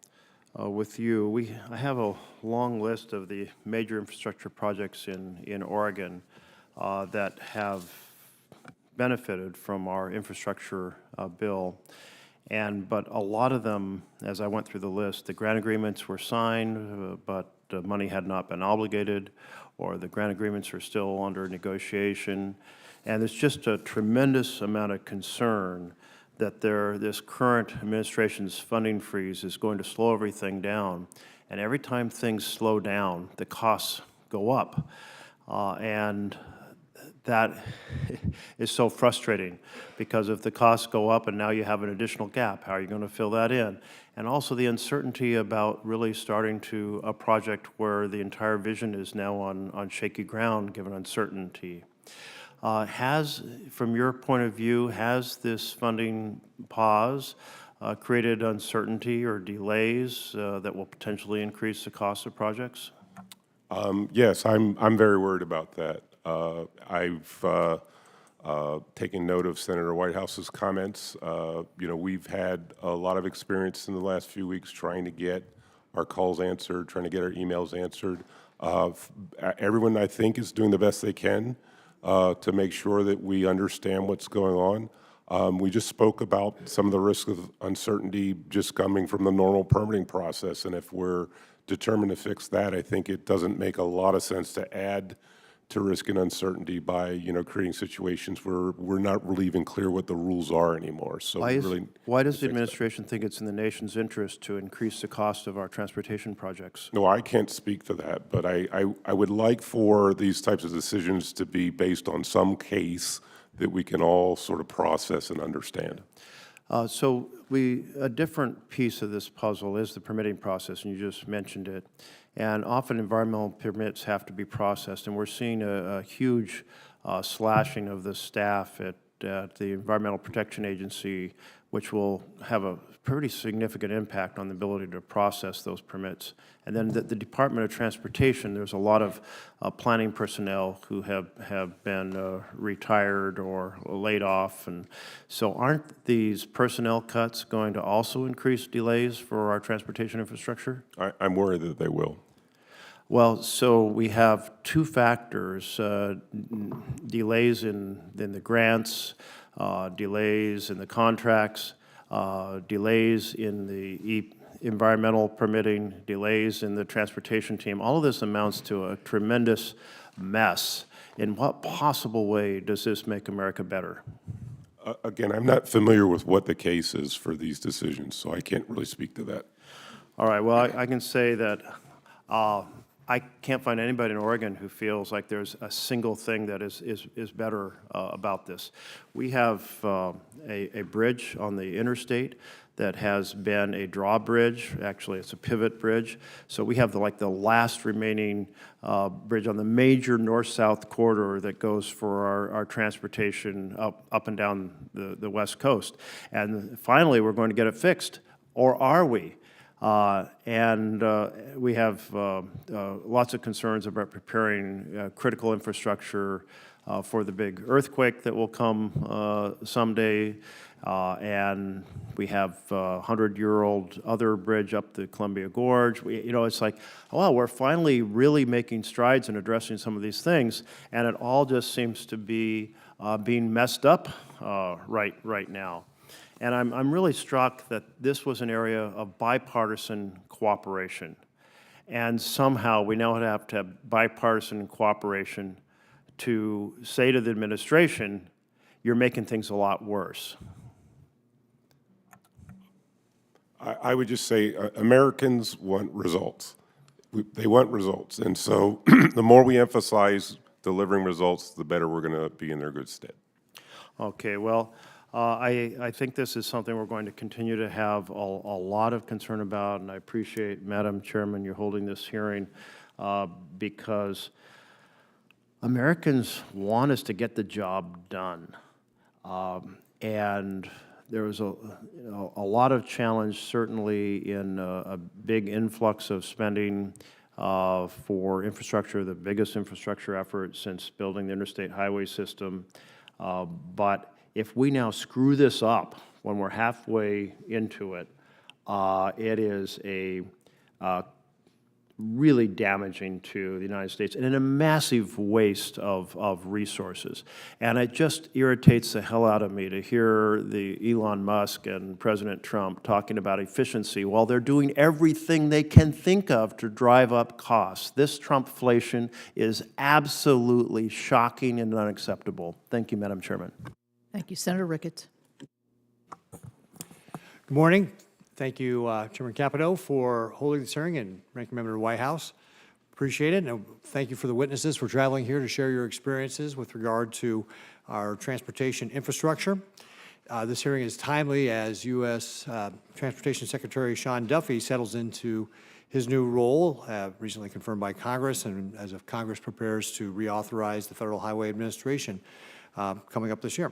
with you. I have a long list of the major infrastructure projects in Oregon that have benefited from our infrastructure bill. But a lot of them, as I went through the list, the grant agreements were signed, but money had not been obligated, or the grant agreements are still under negotiation. And there's just a tremendous amount of concern that this current administration's funding freeze is going to slow everything down. And every time things slow down, the costs go up. And that is so frustrating, because if the costs go up and now you have an additional gap, how are you going to fill that in? And also the uncertainty about really starting to a project where the entire vision is now on shaky ground given uncertainty. From your point of view, has this funding pause created uncertainty or delays that will potentially increase the cost of projects? Yes, I'm very worried about that. I've taken note of Senator Whitehouse's comments. You know, we've had a lot of experience in the last few weeks trying to get our calls answered, trying to get our emails answered. Everyone, I think, is doing the best they can to make sure that we understand what's going on. We just spoke about some of the risk of uncertainty just coming from the normal permitting process, and if we're determined to fix that, I think it doesn't make a lot of sense to add to risk and uncertainty by, you know, creating situations where we're not really even clear what the rules are anymore. So why does the administration think it's in the nation's interest to increase the cost of our transportation projects? No, I can't speak to that, but I would like for these types of decisions to be based on some case that we can all sort of process and understand. So a different piece of this puzzle is the permitting process, and you just mentioned it. And often environmental permits have to be processed, and we're seeing a huge slashing of the staff at at the Environmental Protection Agency, which will have a pretty significant impact on the ability to process those permits. And then the Department of Transportation, there's a lot of planning personnel who have been retired or laid off. And so aren't these personnel cuts going to also increase delays for our transportation infrastructure? I'm worried that they will. Well, so we have two factors, delays in the grants, delays in the contracts, delays in the environmental permitting, delays in the transportation team. All of this amounts to a tremendous mess. In what possible way does this make America better? Again, I'm not familiar with what the case is for these decisions, so I can't really speak to that. All right, well, I can say that I can't find anybody in Oregon who feels like there's a single thing that is better about this. We have a bridge on the interstate that has been a drawbridge. Actually, it's a pivot bridge. So we have the last remaining bridge on the major north-south corridor that goes for our transportation up and down the West Coast. And finally, we're going to get it fixed, or are we? We have lots of concerns about preparing critical infrastructure for the big earthquake that will come someday. And we have a 100-year-old other bridge up the Columbia Gorge. It's like, wow, we're finally really making strides in addressing some of these things, and it all just seems to be being messed up right now. And I'm really struck that this was an area of bipartisan cooperation. And somehow we now have to have bipartisan cooperation to say to the administration, you're making things a lot worse. I would just say Americans want results. They want results. And so the more we emphasize delivering results, the better we're going to be in their good stead. Okay, well, I think this is something we're going to continue to have a lot of concern about, and I appreciate, Madam Chairman, you holding this hearing because Americans want us to get the job done. And there was a lot of challenge, certainly, in a big influx of spending for infrastructure, the biggest infrastructure effort since building the interstate highway system. But if we now screw this up when we're halfway into it, it is really damaging to the United States and a massive waste of resources. And it just irritates the hell out of me to hear the Elon Musk and President Trump talking about efficiency while they're doing everything they can think of to drive up costs. This Trumpflation is absolutely shocking and unacceptable. Thank you, Madam Chairman. Thank you. Senator Ricketts. Good morning. Thank you, Chairman Capito, for holding this hearing, and Ranking Member of the White House. Appreciate it. And thank you for the witnesses for traveling here to share your experiences with regard to our transportation infrastructure. This hearing is timely as U.S. Transportation Secretary Sean Duffy settles into his new role, recently confirmed by Congress, and as if Congress prepares to reauthorize the Federal Highway Administration coming up this year.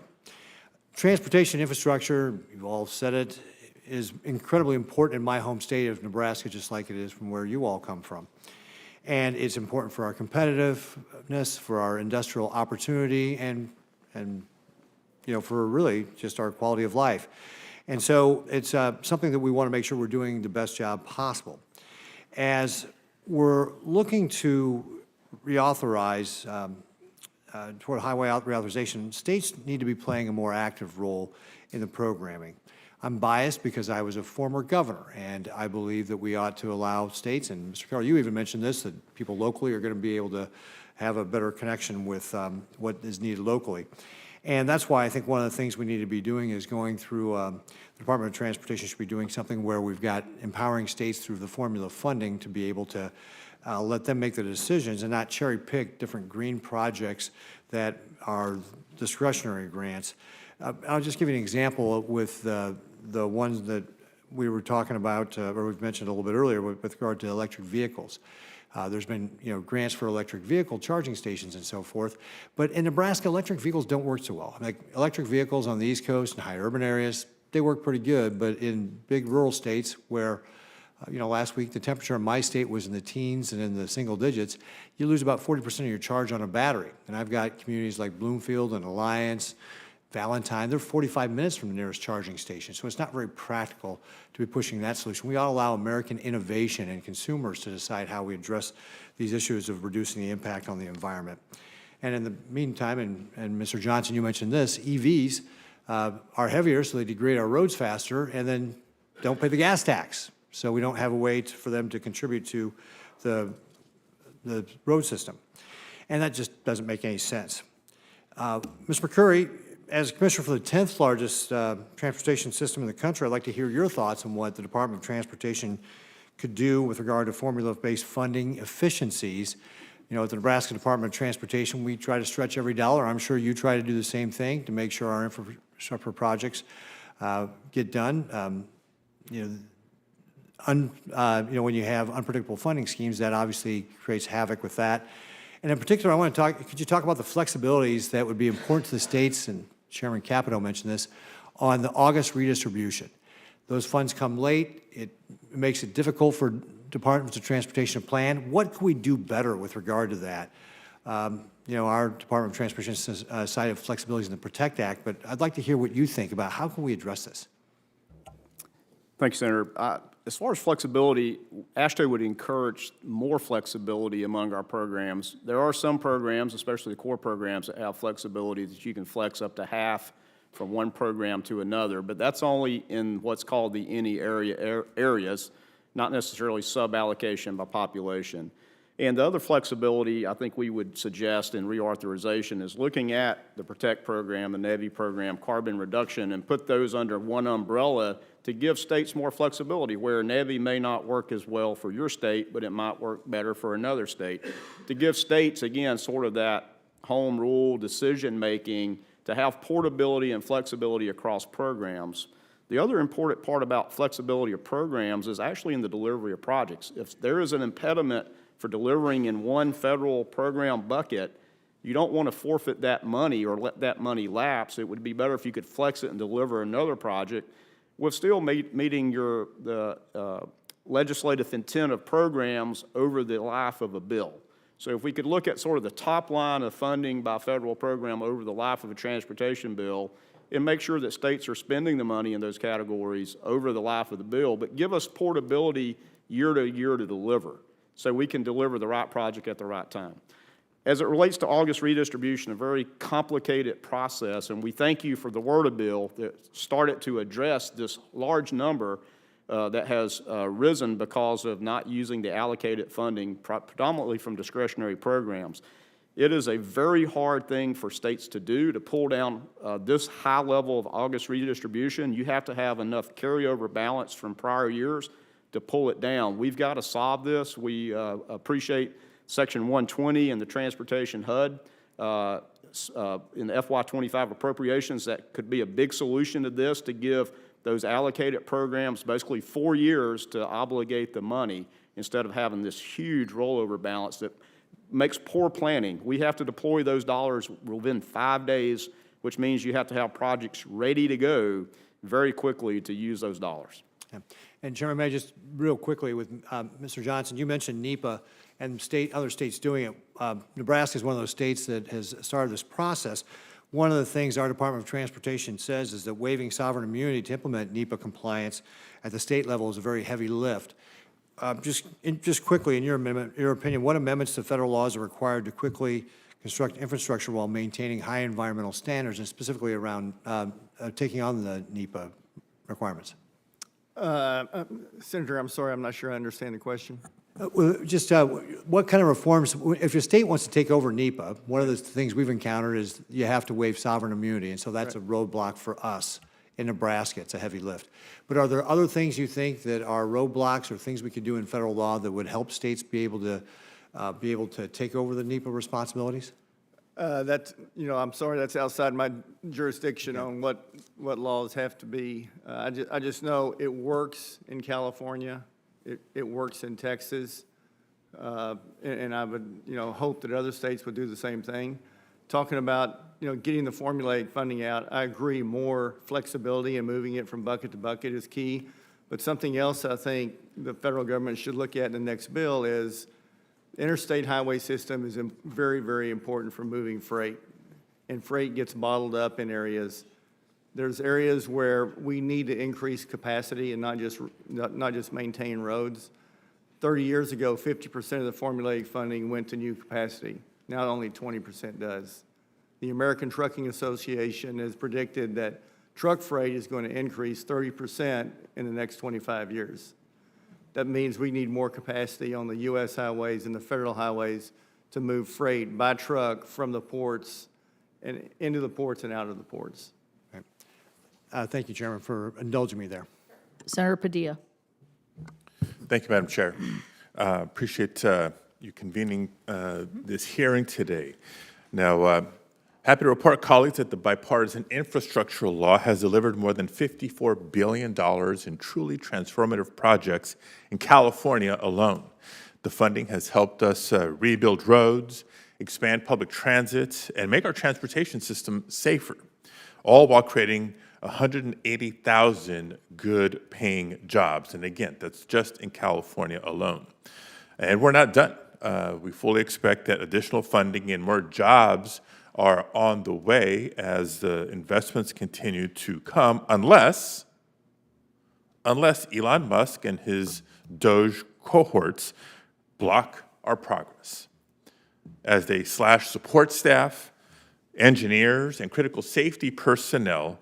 Transportation infrastructure, you all said it, is incredibly important in my home state of Nebraska, just like it is from where you all come from. And it's important for our competitiveness, for our industrial opportunity, and for really just our quality of life. And so it's something that we want to make sure we're doing the best job possible. As we're looking to reauthorize toward highway reauthorization, states need to be playing a more active role in the programming. I'm biased because I was a former governor, and I believe that we ought to allow states, and Mr. Carroll, you even mentioned this, that people locally are going to be able to have a better connection with what is needed locally. And that's why I think one of the things we need to be doing is going through, the Department of Transportation should be doing something where we've got empowering states through the formula funding to be able to let them make the decisions and not cherry pick different green projects that are discretionary grants. I'll just give you an example with the ones that we were talking about, or we've mentioned a little bit earlier with regard to electric vehicles. There's been, grants for electric vehicle charging stations and so forth. But in Nebraska, electric vehicles don't work so well. Like electric vehicles on the East Coast and high urban areas, they work pretty good. But in big rural states where, last week the temperature in my state was in the teens and in the single digits, you lose about 40% of your charge on a battery. And I've got communities like Bloomfield and Alliance, Valentine, they're 45 minutes from the nearest charging station. So it's not very practical to be pushing that solution. We ought to allow American innovation and consumers to decide how we address these issues of reducing the impact on the environment. And in the meantime, and Mr. Johnson, you mentioned this, EVs are heavier, so they degrade our roads faster, and then don't pay the gas tax. So we don't have a way for them to contribute to the road system. And that just doesn't make any sense. Mr. McCurry, as Commissioner for the 10th largest transportation system in the country, I'd like to hear your thoughts on what the Department of Transportation could do with regard to formula-based funding efficiencies. At the Nebraska Department of Transportation, we try to stretch every dollar. I'm sure you try to do the same thing to make sure our infrastructure projects get done. When you have unpredictable funding schemes, that obviously creates havoc with that. And in particular, could you talk about the flexibilities that would be important to the states, and Chairman Capito mentioned this, on the August redistribution? Those funds come late. It makes it difficult for departments of transportation to plan. What can we do better with regard to that? Our Department of Transportation cited flexibilities in the PROTECT Act, but I'd like to hear what you think about how can we address this? Thank you, Senator. As far as flexibility, AASHTO would encourage more flexibility among our programs. There are some programs, especially the core programs, that have flexibility that you can flex up to half from one program to another, but that's only in what's called the any areas, not necessarily sub-allocation by population. And the other flexibility I think we would suggest in reauthorization is looking at the PROTECT program, the NEVI program, carbon reduction, and put those under one umbrella to give states more flexibility, where NEVI may not work as well for your state, but it might work better for another state. To give states, again, sort of that home rule decision-making to have portability and flexibility across programs. The other important part about flexibility of programs is actually in the delivery of projects. If there is an impediment for delivering in one federal program bucket, you don't want to forfeit that money or let that money lapse. It would be better if you could flex it and deliver another project with still meeting the legislative intent of programs over the life of a bill. So if we could look at sort of the top line of funding by federal program over the life of a transportation bill and make sure that states are spending the money in those categories over the life of the bill, but give us portability year to year to deliver so we can deliver the right project at the right time. As it relates to August redistribution, a very complicated process, and we thank you for the word of bill that started to address this large number that has risen because of not using the allocated funding predominantly from discretionary programs. It is a very hard thing for states to do, to pull down this high level of August redistribution. You have to have enough carryover balance from prior years to pull it down. We've got to solve this. We appreciate Section 120 and the Transportation HUD in the FY25 appropriations. That could be a big solution to this, to give those allocated programs basically 4 years to obligate the money instead of having this huge rollover balance that makes poor planning. We have to deploy those dollars within 5 days, which means you have to have projects ready to go very quickly to use those dollars. Yeah. And Chairman, may I just real quickly with Mr. Johnson, you mentioned NEPA and other states doing it. Nebraska is one of those states that has started this process. One of the things our Department of Transportation says is that waiving sovereign immunity to implement NEPA compliance at the state level is a very heavy lift. Just quickly, in your opinion, what amendments to federal laws are required to quickly construct infrastructure while maintaining high environmental standards, and specifically around taking on the NEPA requirements? Senator, I'm sorry, I'm not sure I understand the question. What kind of reforms, if your state wants to take over NEPA, one of the things we've encountered is you have to waive sovereign immunity, and so that's right. A roadblock for us in Nebraska. It's a heavy lift. But are there other things you think that are roadblocks or things we could do in federal law that would help states be able to take over the NEPA responsibilities? I'm sorry, that's outside my jurisdiction on what laws have to be. I just know it works in California. It works in Texas. and I would, hope that other states would do the same thing. Talking about, getting the formulaic funding out, I agree, more flexibility and moving it from bucket to bucket is key. But something else I think the federal government should look at in the next bill is interstate highway system is very, very important for moving freight. And freight gets bottled up in areas. There's areas where we need to increase capacity and not just maintain roads. 30 years ago, 50% of the formulaic funding went to new capacity. Now only 20% does. The American Trucking Association has predicted that truck freight is going to increase 30% in the next 25 years. That means we need more capacity on the U.S. highways and the federal highways to move freight by truck from the ports and into the ports and out of the ports. Thank you, Chairman, for indulging me there. Senator Padilla. Thank you, Madam Chair. Appreciate you convening this hearing today. Now, happy to report, colleagues, that the bipartisan infrastructure law has delivered more than $54 billion in truly transformative projects in California alone. The funding has helped us rebuild roads, expand public transit, and make our transportation system safer, all while creating 180,000 good-paying jobs. And again, that's just in California alone. And we're not done. We fully expect that additional funding and more jobs are on the way as the investments continue to come, unless Elon Musk and his Doge cohorts block our progress, as they slash support staff, engineers, and critical safety personnel.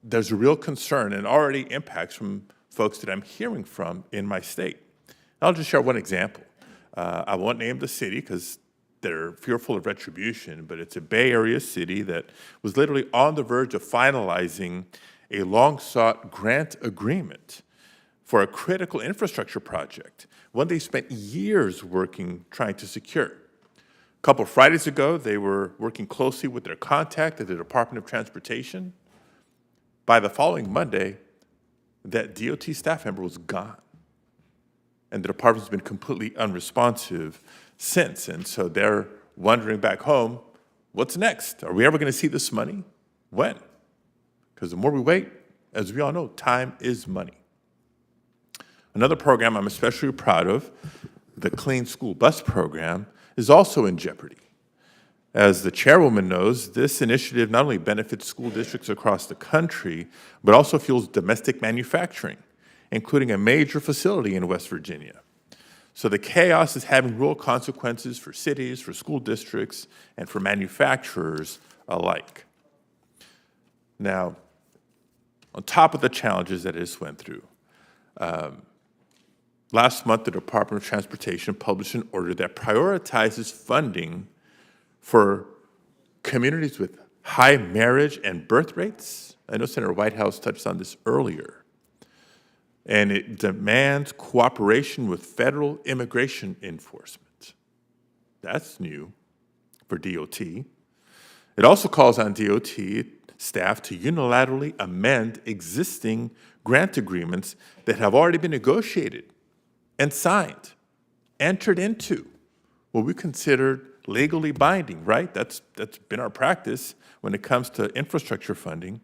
There's a real concern and already impacts from folks that I'm hearing from in my state. I'll just share one example. I won't name the city because they're fearful of retribution, but it's a Bay Area city that was literally on the verge of finalizing a long-sought grant agreement for a critical infrastructure project, one they spent years working, trying to secure. A couple of Fridays ago, they were working closely with their contact at the Department of Transportation. By the following Monday, that DOT staff member was gone. And the department's been completely unresponsive since. And so they're wondering back home, what's next? Are we ever going to see this money? When? Because the more we wait, as we all know, time is money. Another program I'm especially proud of, the Clean School Bus Program, is also in jeopardy. As the chairwoman knows, this initiative not only benefits school districts across the country, but also fuels domestic manufacturing, including a major facility in West Virginia. So the chaos is having real consequences for cities, for school districts, and for manufacturers alike. Now, on top of the challenges that it just went through, last month the Department of Transportation published an order that prioritizes funding for communities with high marriage and birth rates. I know Senator Whitehouse touched on this earlier. And it demands cooperation with federal immigration enforcement. That's new for DOT. It also calls on DOT staff to unilaterally amend existing grant agreements that have already been negotiated and signed, entered into, what we considered legally binding, right? That's been our practice when it comes to infrastructure funding.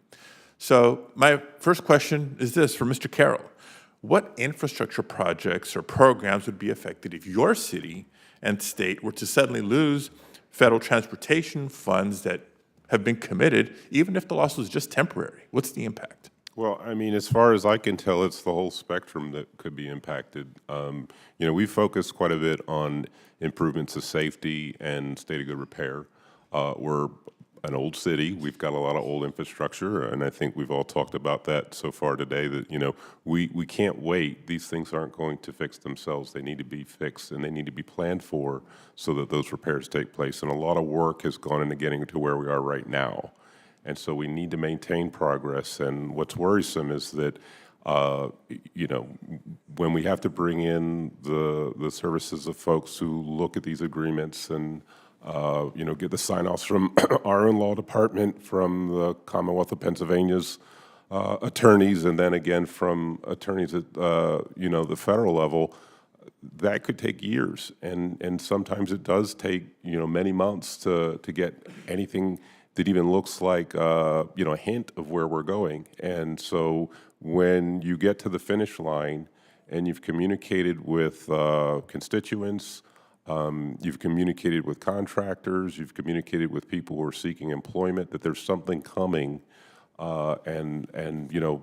So my first question is this for Mr. Carroll. What infrastructure projects or programs would be affected if your city and state were to suddenly lose federal transportation funds that have been committed, even if the loss was just temporary? What's the impact? Well, I mean, as far as I can tell, it's the whole spectrum that could be impacted. We focus quite a bit on improvements of safety and state of good repair. We're an old city. We've got a lot of old infrastructure, and I think we've all talked about that so far today, that, we can't wait. These things aren't going to fix themselves. They need to be fixed, and they need to be planned for so that those repairs take place. And a lot of work has gone into getting to where we are right now. And so we need to maintain progress. And what's worrisome is that, when we have to bring in the services of folks who look at these agreements and, get the sign-offs from our own law department, from the Commonwealth of Pennsylvania's attorneys and then again from attorneys at, the federal level, that could take years. And sometimes it does take, many months to get anything that even looks like, a hint of where we're going. And so when you get to the finish line and you've communicated with constituents, you've communicated with contractors, you've communicated with people who are seeking employment, that there's something coming,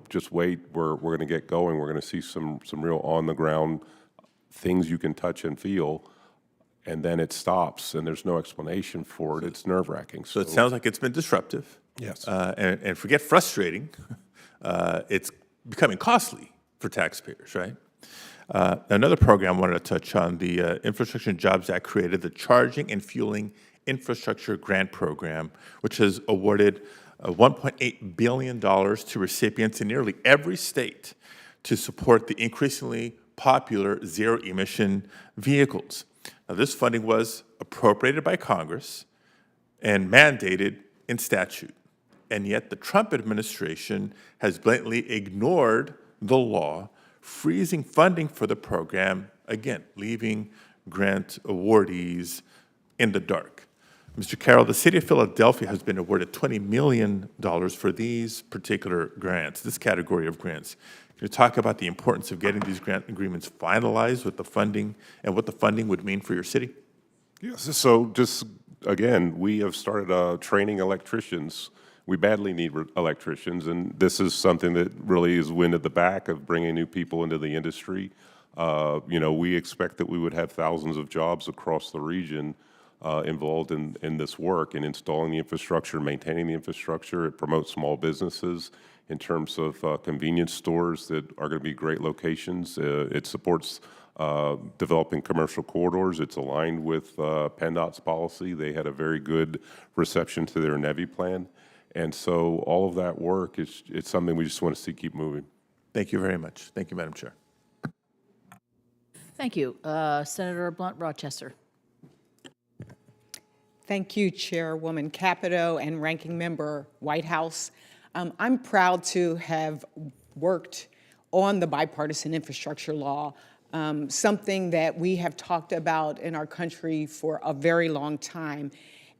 just wait, we're going to get going. We're going to see some real on-the-ground things you can touch and feel, and then it stops, and there's no explanation for it. It's nerve-wracking. So it sounds like it's been disruptive. Yes. And forget frustrating, it's becoming costly for taxpayers, right? Another program I wanted to touch on, the Infrastructure and Jobs Act created the Charging and Fueling Infrastructure Grant Program, which has awarded $1.8 billion to recipients in nearly every state to support the increasingly popular zero-emission vehicles. Now, this funding was appropriated by Congress and mandated in statute, and yet the Trump administration has blatantly ignored the law, freezing funding for the program, again, leaving grant awardees in the dark. Mr. Carroll, the city of Philadelphia has been awarded $20 million for these particular grants, this category of grants. Can you talk about the importance of getting these grant agreements finalized with the funding and what the funding would mean for your city? Yes, so just, again, we have started training electricians. We badly need electricians, and this is something that really is wind at the back of bringing new people into the industry. We expect that we would have thousands of jobs across the region involved in this work, in installing the infrastructure, maintaining the infrastructure. It promotes small businesses in terms of convenience stores that are going to be great locations. It supports developing commercial corridors. It's aligned with PennDOT's policy. They had a very good reception to their NEVI plan. And so all of that work, it's something we just want to see keep moving. Thank you very much. Thank you, Madam Chair. Thank you. Senator Blunt Rochester. Thank you, Chairwoman Capito and Ranking Member Whitehouse. I'm proud to have worked on the bipartisan infrastructure law, something that we have talked about in our country for a very long time.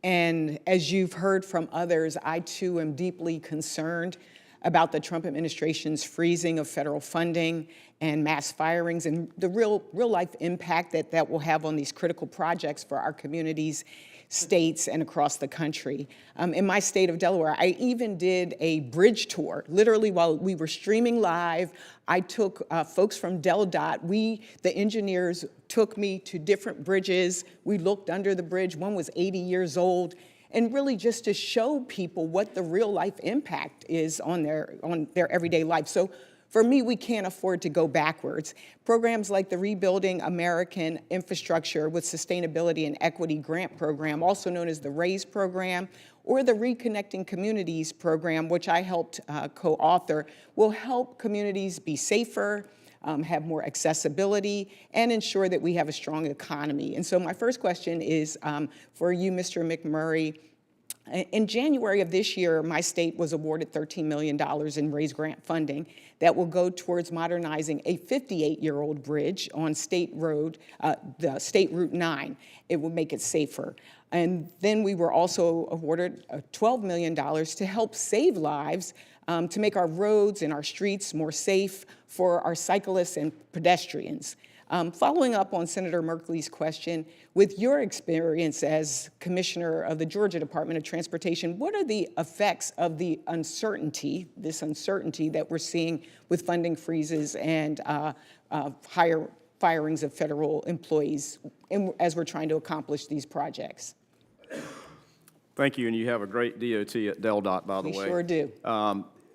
And as you've heard from others, I too am deeply concerned about the Trump administration's freezing of federal funding and mass firings and the real life impact that will have on these critical projects for our communities, states, and across the country. In my state of Delaware, I even did a bridge tour. Literally, while we were streaming live, I took folks from DelDOT. The engineers took me to different bridges. We looked under the bridge. One was 80 years old. And really just to show people what the real life impact is on their everyday life. So for me, we can't afford to go backwards. Programs like the Rebuilding American Infrastructure with Sustainability and Equity Grant Program, also known as the RAISE program, or the Reconnecting Communities program, which I helped co-author, will help communities be safer, have more accessibility, and ensure that we have a strong economy. And so my first question is for you, Mr. McMurray. In January of this year, my state was awarded $13 million in RAISE grant funding that will go towards modernizing a 58-year-old bridge on State Road, the State Route 9. It will make it safer. And then we were also awarded $12 million to help save lives, to make our roads and our streets more safe for our cyclists and pedestrians. Following up on Senator Merkley's question, with your experience as Commissioner of the Georgia Department of Transportation, what are the effects of the uncertainty, this uncertainty that we're seeing with funding freezes and higher firings of federal employees as we're trying to accomplish these projects? Thank you, and you have a great DOT at DelDOT, by the way. We sure do.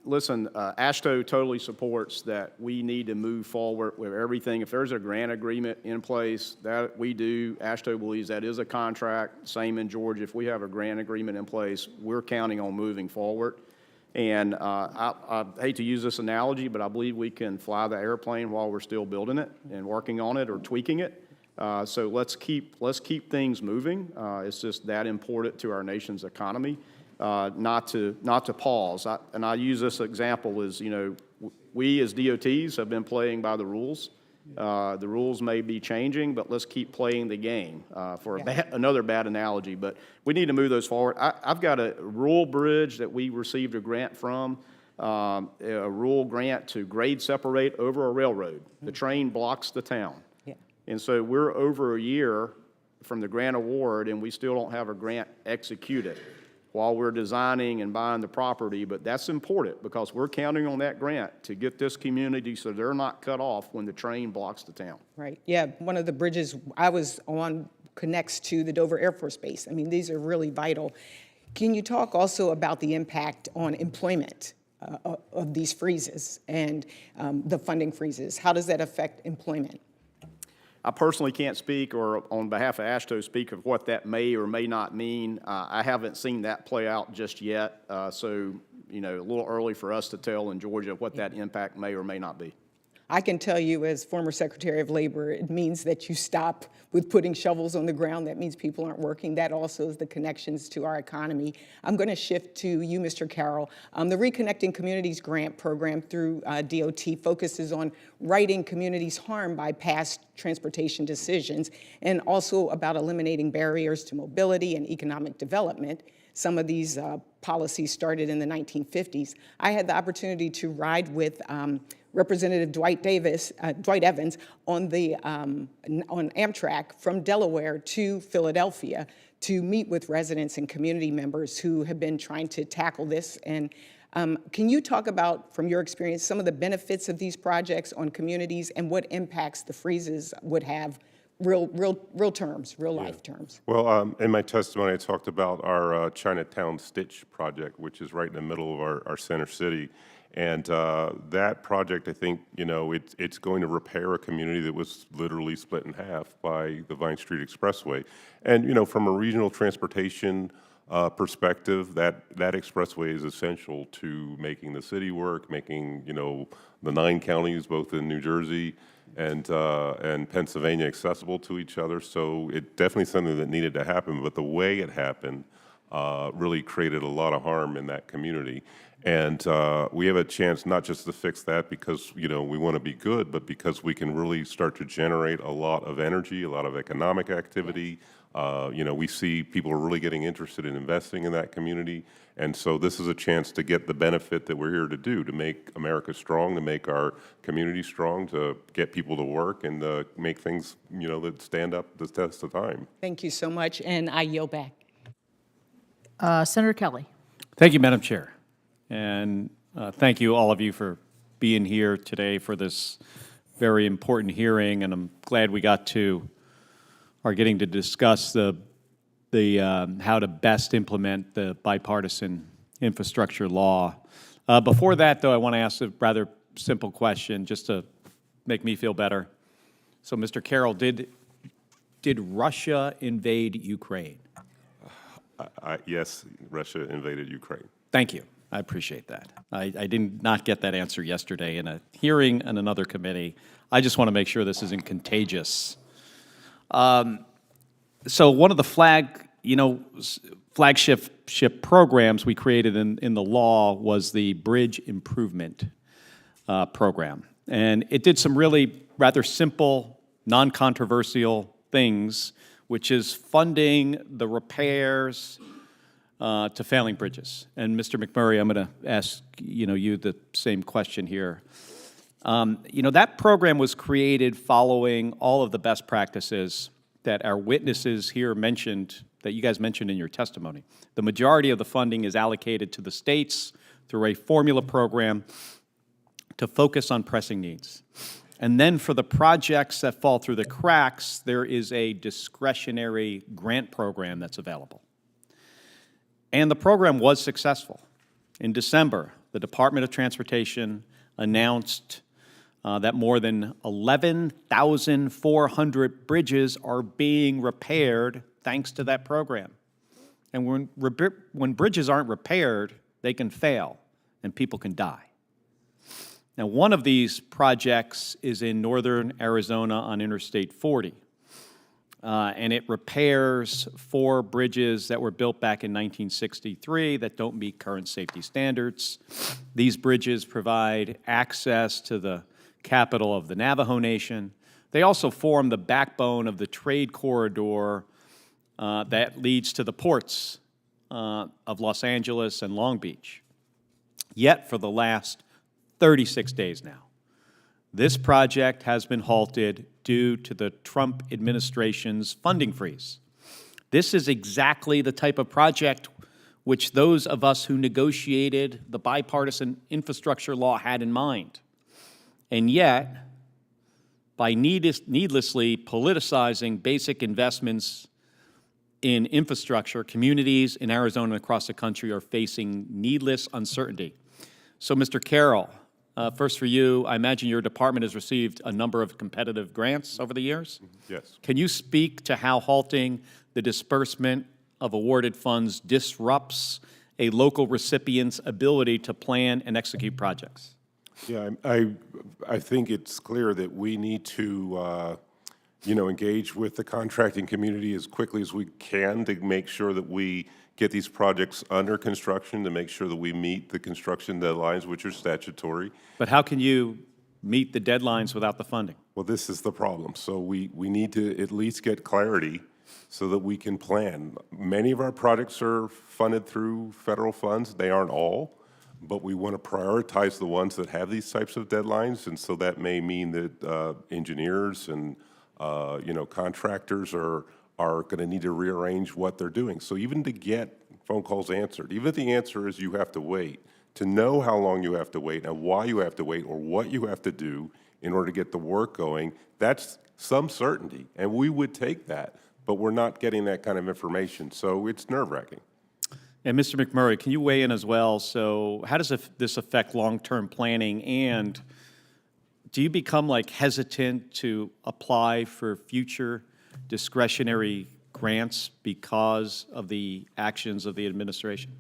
Listen, AASHTO totally supports that we need to move forward with everything. If there's a grant agreement in place, that we do. AASHTO believes that is a contract. Same in Georgia. If we have a grant agreement in place, we're counting on moving forward. And I hate to use this analogy, but I believe we can fly the airplane while we're still building it and working on it or tweaking it. So let's keep things moving. It's just that important to our nation's economy. not to pause. And I use this example as, we as DOTs have been playing by the rules. The rules may be changing, but let's keep playing the game, for another bad analogy. But we need to move those forward. I've got a rural bridge that we received a grant from, a rural grant to grade separate over a railroad. The train blocks the town. Yeah. And so we're over a year from the grant award, and we still don't have a grant executed while we're designing and buying the property. But that's important because we're counting on that grant to get this community so they're not cut off when the train blocks the town. Right, yeah, one of the bridges I was on connects to the Dover Air Force Base. I mean, these are really vital. Can you talk also about the impact on employment of these freezes and the funding freezes? How does that affect employment? I personally can't speak, or on behalf of AASHTO, speak of what that may or may not mean. I haven't seen that play out just yet, so a little early for us to tell in Georgia what that impact may or may not be. I can tell you as former Secretary of Labor, it means that you stop with putting shovels on the ground. That means people aren't working. That also is the connections to our economy. I'm going to shift to you, Mr. Carroll. The Reconnecting Communities Grant Program through DOT focuses on righting communities harmed by past transportation decisions and also about eliminating barriers to mobility and economic development. Some of these policies started in the 1950s. I had the opportunity to ride with Representative Dwight Evans on Amtrak from Delaware to Philadelphia to meet with residents and community members who have been trying to tackle this. And can you talk about, from your experience, some of the benefits of these projects on communities and what impacts the freezes would have, real terms, real life terms? Well, in my testimony, I talked about our Chinatown Stitch project, which is right in the middle of our center city. And that project, I think, it's going to repair a community that was literally split in half by the Vine Street Expressway. And, from a regional transportation perspective, that expressway is essential to making the city work, making, the 9 counties, both in New Jersey and Pennsylvania, accessible to each other. So it definitely something that needed to happen, but the way it happened really created a lot of harm in that community. And we have a chance not just to fix that because, we want to be good, but because we can really start to generate a lot of energy, a lot of economic activity. We see people are really getting interested in investing in that community. And so this is a chance to get the benefit that we're here to do, to make America strong, to make our community strong, to get people to work and to make things, that stand up the test of time. Thank you so much, and I yield back. Senator Kelly. Thank you, Madam Chair. And thank you, all of you, for being here today for this very important hearing. And I'm glad we are getting to discuss the how to best implement the bipartisan infrastructure law. Before that, though, I want to ask a rather simple question just to make me feel better. So, Mr. Carroll, did Russia invade Ukraine? Yes, Russia invaded Ukraine. Thank you. I appreciate that. I did not get that answer yesterday in a hearing in another committee. I just want to make sure this isn't contagious. So one of the flagship programs we created in the law was the Bridge Improvement Program. And it did some really rather simple, non-controversial things, which is funding the repairs to failing bridges. And Mr. McMurray, I'm going to ask you the same question here. That program was created following all of the best practices that our witnesses here mentioned, that you guys mentioned in your testimony. The majority of the funding is allocated to the states through a formula program to focus on pressing needs. And then for the projects that fall through the cracks, there is a discretionary grant program that's available. And the program was successful. In December, the Department of Transportation announced that more than 11,400 bridges are being repaired thanks to that program. And when bridges aren't repaired, they can fail and people can die. Now, one of these projects is in northern Arizona on Interstate 40. and it repairs 4 bridges that were built back in 1963 that don't meet current safety standards. These bridges provide access to the capital of the Navajo Nation. They also form the backbone of the trade corridor that leads to the ports of Los Angeles and Long Beach. Yet, for the last 36 days now, this project has been halted due to the Trump administration's funding freeze. This is exactly the type of project which those of us who negotiated the bipartisan infrastructure law had in mind. And yet, by needlessly politicizing basic investments in infrastructure, communities in Arizona and across the country are facing needless uncertainty. So, Mr. Carroll, first for you, I imagine your department has received a number of competitive grants over the years. Yes. Can you speak to how halting the disbursement of awarded funds disrupts a local recipient's ability to plan and execute projects? Yeah, I think it's clear that we need to, engage with the contracting community as quickly as we can to make sure that we get these projects under construction, to make sure that we meet the construction deadlines, which are statutory. But how can you meet the deadlines without the funding? Well, this is the problem. So we need to at least get clarity so that we can plan. Many of our projects are funded through federal funds. They aren't all, but we want to prioritize the ones that have these types of deadlines. And so that may mean that engineers and contractors are going to need to rearrange what they're doing. So even to get phone calls answered, even if the answer is you have to wait, to know how long you have to wait and why you have to wait or what you have to do in order to get the work going, that's some certainty. And we would take that, but we're not getting that kind of information. So it's nerve-wracking. And Mr. McMurray, can you weigh in as well? So how does this affect long-term planning, and do you become hesitant to apply for future discretionary grants because of the actions of the administration?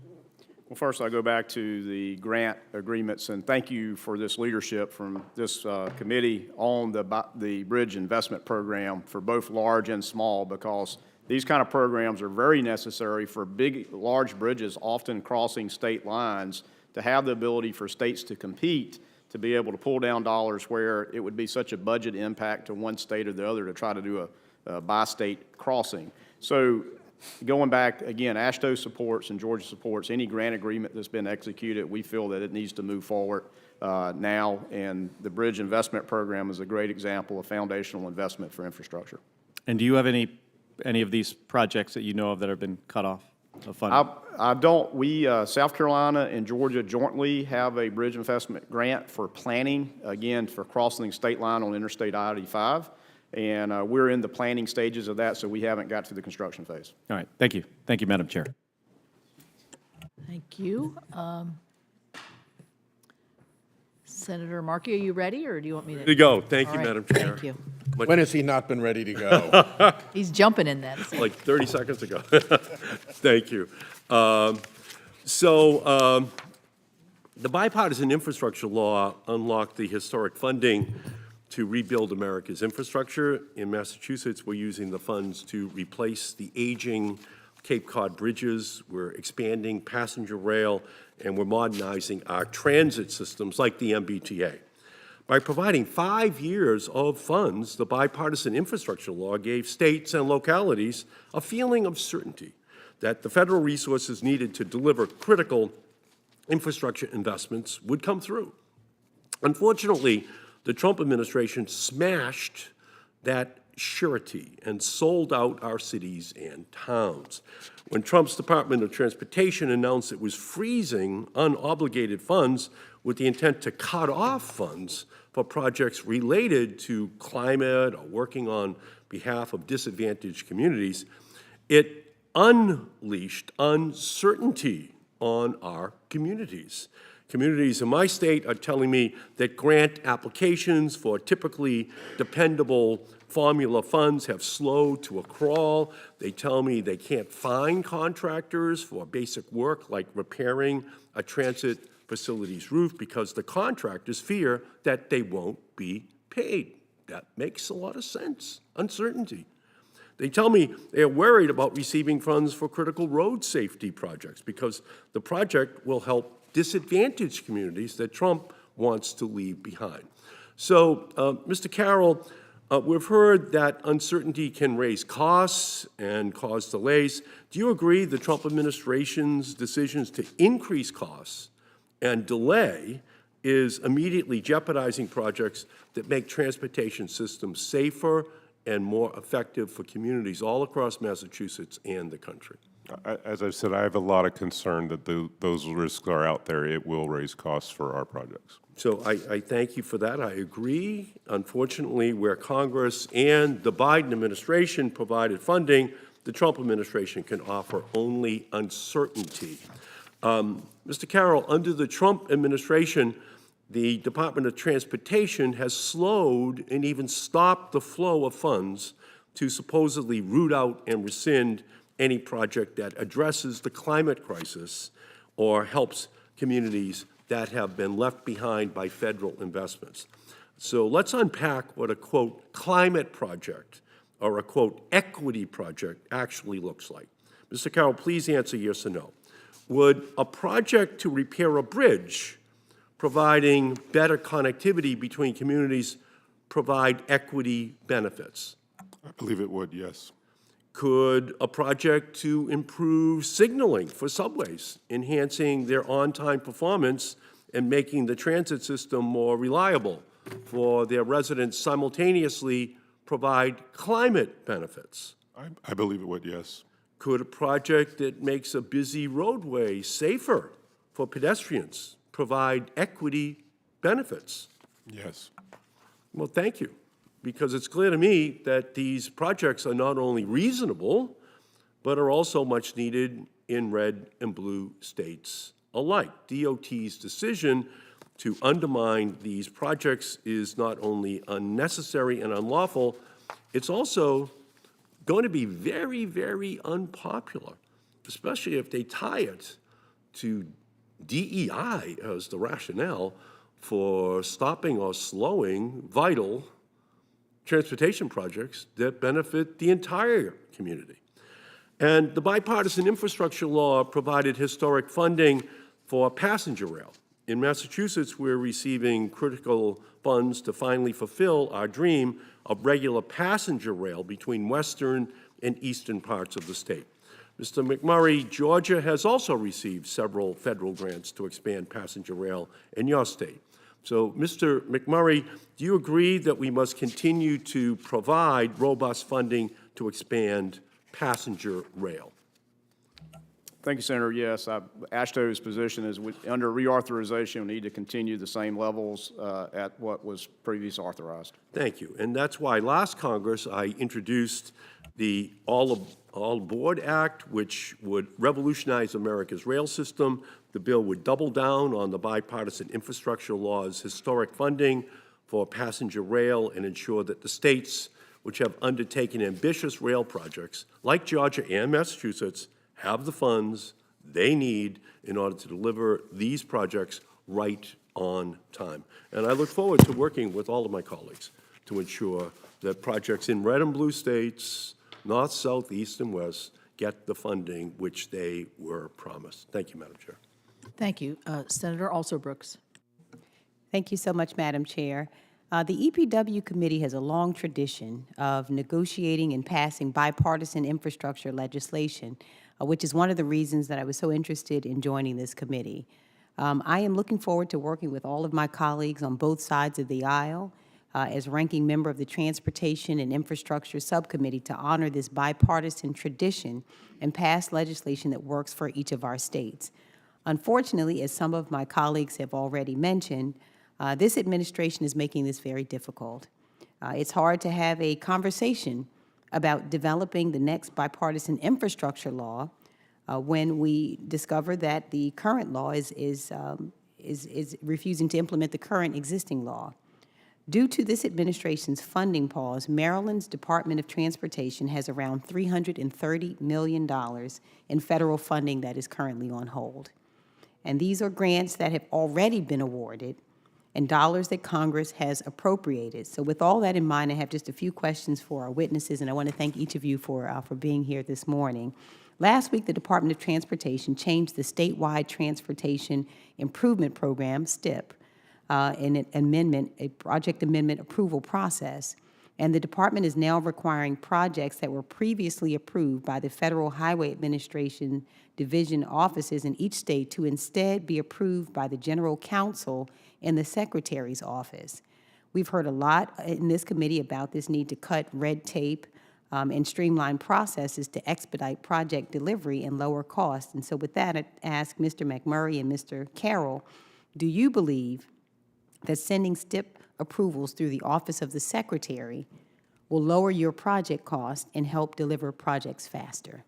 Well, first, I go back to the grant agreements, and thank you for this leadership from this committee on the bridge investment program for both large and small, because these kind of programs are very necessary for large bridges, often crossing state lines, to have the ability for states to compete, to be able to pull down dollars where it would be such a budget impact to one state or the other to try to do a by-state crossing. So going back, again, AASHTO supports and Georgia supports any grant agreement that's been executed. We feel that it needs to move forward now, and the Bridge Investment Program is a great example of foundational investment for infrastructure. And do you have any of these projects that you know of that have been cut off of funding? I don't. We, South Carolina and Georgia jointly have a bridge investment grant for planning, again, for crossing the state line on Interstate I-85. And we're in the planning stages of that, so we haven't got to the construction phase. All right, thank you. Thank you, Madam Chair. Thank you. Senator Markey, are you ready, or do you want me to? Go. Thank All you, right, Madam Chair. Thank you. When has he not been ready to go? He's jumping in that. Like 30 seconds ago. Thank you. The bipartisan infrastructure law unlocked the historic funding to rebuild America's infrastructure. In Massachusetts, we're using the funds to replace the aging Cape Cod bridges. We're expanding passenger rail, and we're modernizing our transit systems like the MBTA. By providing 5 years of funds, the bipartisan infrastructure law gave states and localities a feeling of certainty that the federal resources needed to deliver critical infrastructure investments would come through. Unfortunately, the Trump administration smashed that surety and sold out our cities and towns. When Trump's Department of Transportation announced it was freezing unobligated funds with the intent to cut off funds for projects related to climate or working on behalf of disadvantaged communities, it unleashed uncertainty on our communities. Communities in my state are telling me that grant applications for typically dependable formula funds have slowed to a crawl. They tell me they can't find contractors for basic work like repairing a transit facility's roof because the contractors fear that they won't be paid. That makes a lot of sense. Uncertainty. They tell me they are worried about receiving funds for critical road safety projects because the project will help disadvantaged communities that Trump wants to leave behind. So, Mr. Carroll, we've heard that uncertainty can raise costs and cause delays. Do you agree the Trump administration's decisions to increase costs and delay is immediately jeopardizing projects that make transportation systems safer and more effective for communities all across Massachusetts and the country? As I've said, I have a lot of concern that those risks are out there. It will raise costs for our projects. So I thank you for that. I agree. Unfortunately, where Congress and the Biden administration provided funding, the Trump administration can offer only uncertainty. Mr. Carroll, under the Trump administration, the Department of Transportation has slowed and even stopped the flow of funds to supposedly root out and rescind any project that addresses the climate crisis or helps communities that have been left behind by federal investments. So let's unpack what a, quote, climate project or a, quote, equity project actually looks like. Mr. Carroll, please answer yes or no. Would a project to repair a bridge providing better connectivity between communities provide equity benefits? I believe it would, yes. Could a project to improve signaling for subways, enhancing their on-time performance and making the transit system more reliable for their residents, simultaneously provide climate benefits? I believe it would, yes. Could a project that makes a busy roadway safer for pedestrians provide equity benefits? Yes. Well, thank you, because it's clear to me that these projects are not only reasonable, but are also much needed in red and blue states alike. DOT's decision to undermine these projects is not only unnecessary and unlawful, it's also going to be very, very unpopular, especially if they tie it to DEI as the rationale for stopping or slowing vital transportation projects that benefit the entire community. And the bipartisan infrastructure law provided historic funding for passenger rail. In Massachusetts, we're receiving critical funds to finally fulfill our dream of regular passenger rail between western and eastern parts of the state. Mr. McMurray, Georgia has also received several federal grants to expand passenger rail in your state. So, Mr. McMurray, do you agree that we must continue to provide robust funding to expand passenger rail? Thank you, Senator. Yes, AASHTO's position is under reauthorization, we need to continue the same levels at what was previously authorized. Thank you. And that's why last Congress I introduced the All Aboard Act, which would revolutionize America's rail system. The bill would double down on the bipartisan infrastructure law's historic funding for passenger rail and ensure that the states which have undertaken ambitious rail projects, like Georgia and Massachusetts, have the funds they need in order to deliver these projects right on time. And I look forward to working with all of my colleagues to ensure that projects in red and blue states, north, south, east, and west, get the funding which they were promised. Thank you, Madam Chair. Thank you. Senator Brooks. Thank you so much, Madam Chair. The EPW committee has a long tradition of negotiating and passing bipartisan infrastructure legislation, which is one of the reasons that I was so interested in joining this committee. I am looking forward to working with all of my colleagues on both sides of the aisle as ranking member of the Transportation and Infrastructure Subcommittee to honor this bipartisan tradition and pass legislation that works for each of our states. Unfortunately, as some of my colleagues have already mentioned, this administration is making this very difficult. It's hard to have a conversation about developing the next bipartisan infrastructure law when we discover that the current law is refusing to implement the current existing law. Due to this administration's funding pause, Maryland's Department of Transportation has around $330 million in federal funding that is currently on hold. And these are grants that have already been awarded and dollars that Congress has appropriated. So with all that in mind, I have just a few questions for our witnesses, and I want to thank each of you for being here this morning. Last week, the Department of Transportation changed the statewide Transportation Improvement Program, STIP, in a project amendment approval process. And the department is now requiring projects that were previously approved by the Federal Highway Administration Division offices in each state to instead be approved by the General Counsel in the Secretary's office. We've heard a lot in this committee about this need to cut red tape and streamline processes to expedite project delivery and lower costs. And so with that, I ask Mr. McMurray and Mr. Carroll, do you believe that sending STIP approvals through the Office of the Secretary will lower your project cost and help deliver projects faster?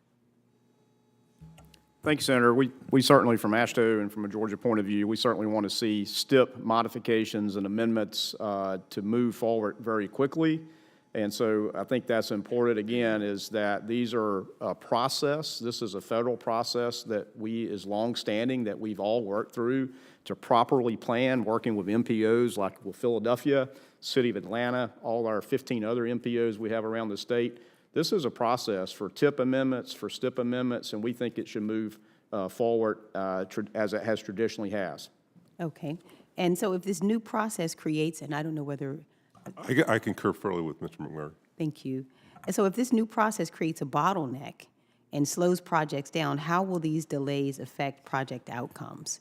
Thank you, Senator. We certainly, from AASHTO and from a Georgia point of view, we certainly want to see STIP modifications and amendments to move forward very quickly. And so I think that's important, again, is that these are a process. This is a federal process that is longstanding, that we've all worked through to properly plan, working with MPOs like with Philadelphia, City of Atlanta, all our 15 other MPOs we have around the state. This is a process for TIP amendments, for STIP amendments, and we think it should move forward as it has traditionally has. Okay. And so if this new process creates, and I don't know whether I concur fully with Mr. McMurray. Thank you. And so if this new process creates a bottleneck and slows projects down, how will these delays affect project outcomes?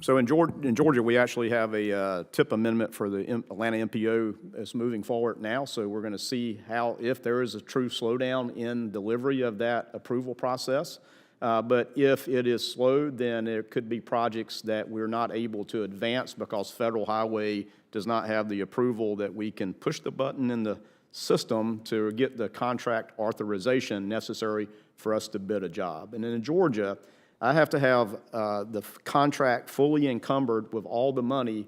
So in Georgia, we actually have a TIP amendment for the Atlanta MPO that's moving forward now. So we're going to see if there is a true slowdown in delivery of that approval process. But if it is slowed, then there could be projects that we're not able to advance because Federal Highway does not have the approval that we can push the button in the system to get the contract authorization necessary for us to bid a job. And in Georgia, I have to have the contract fully encumbered with all the money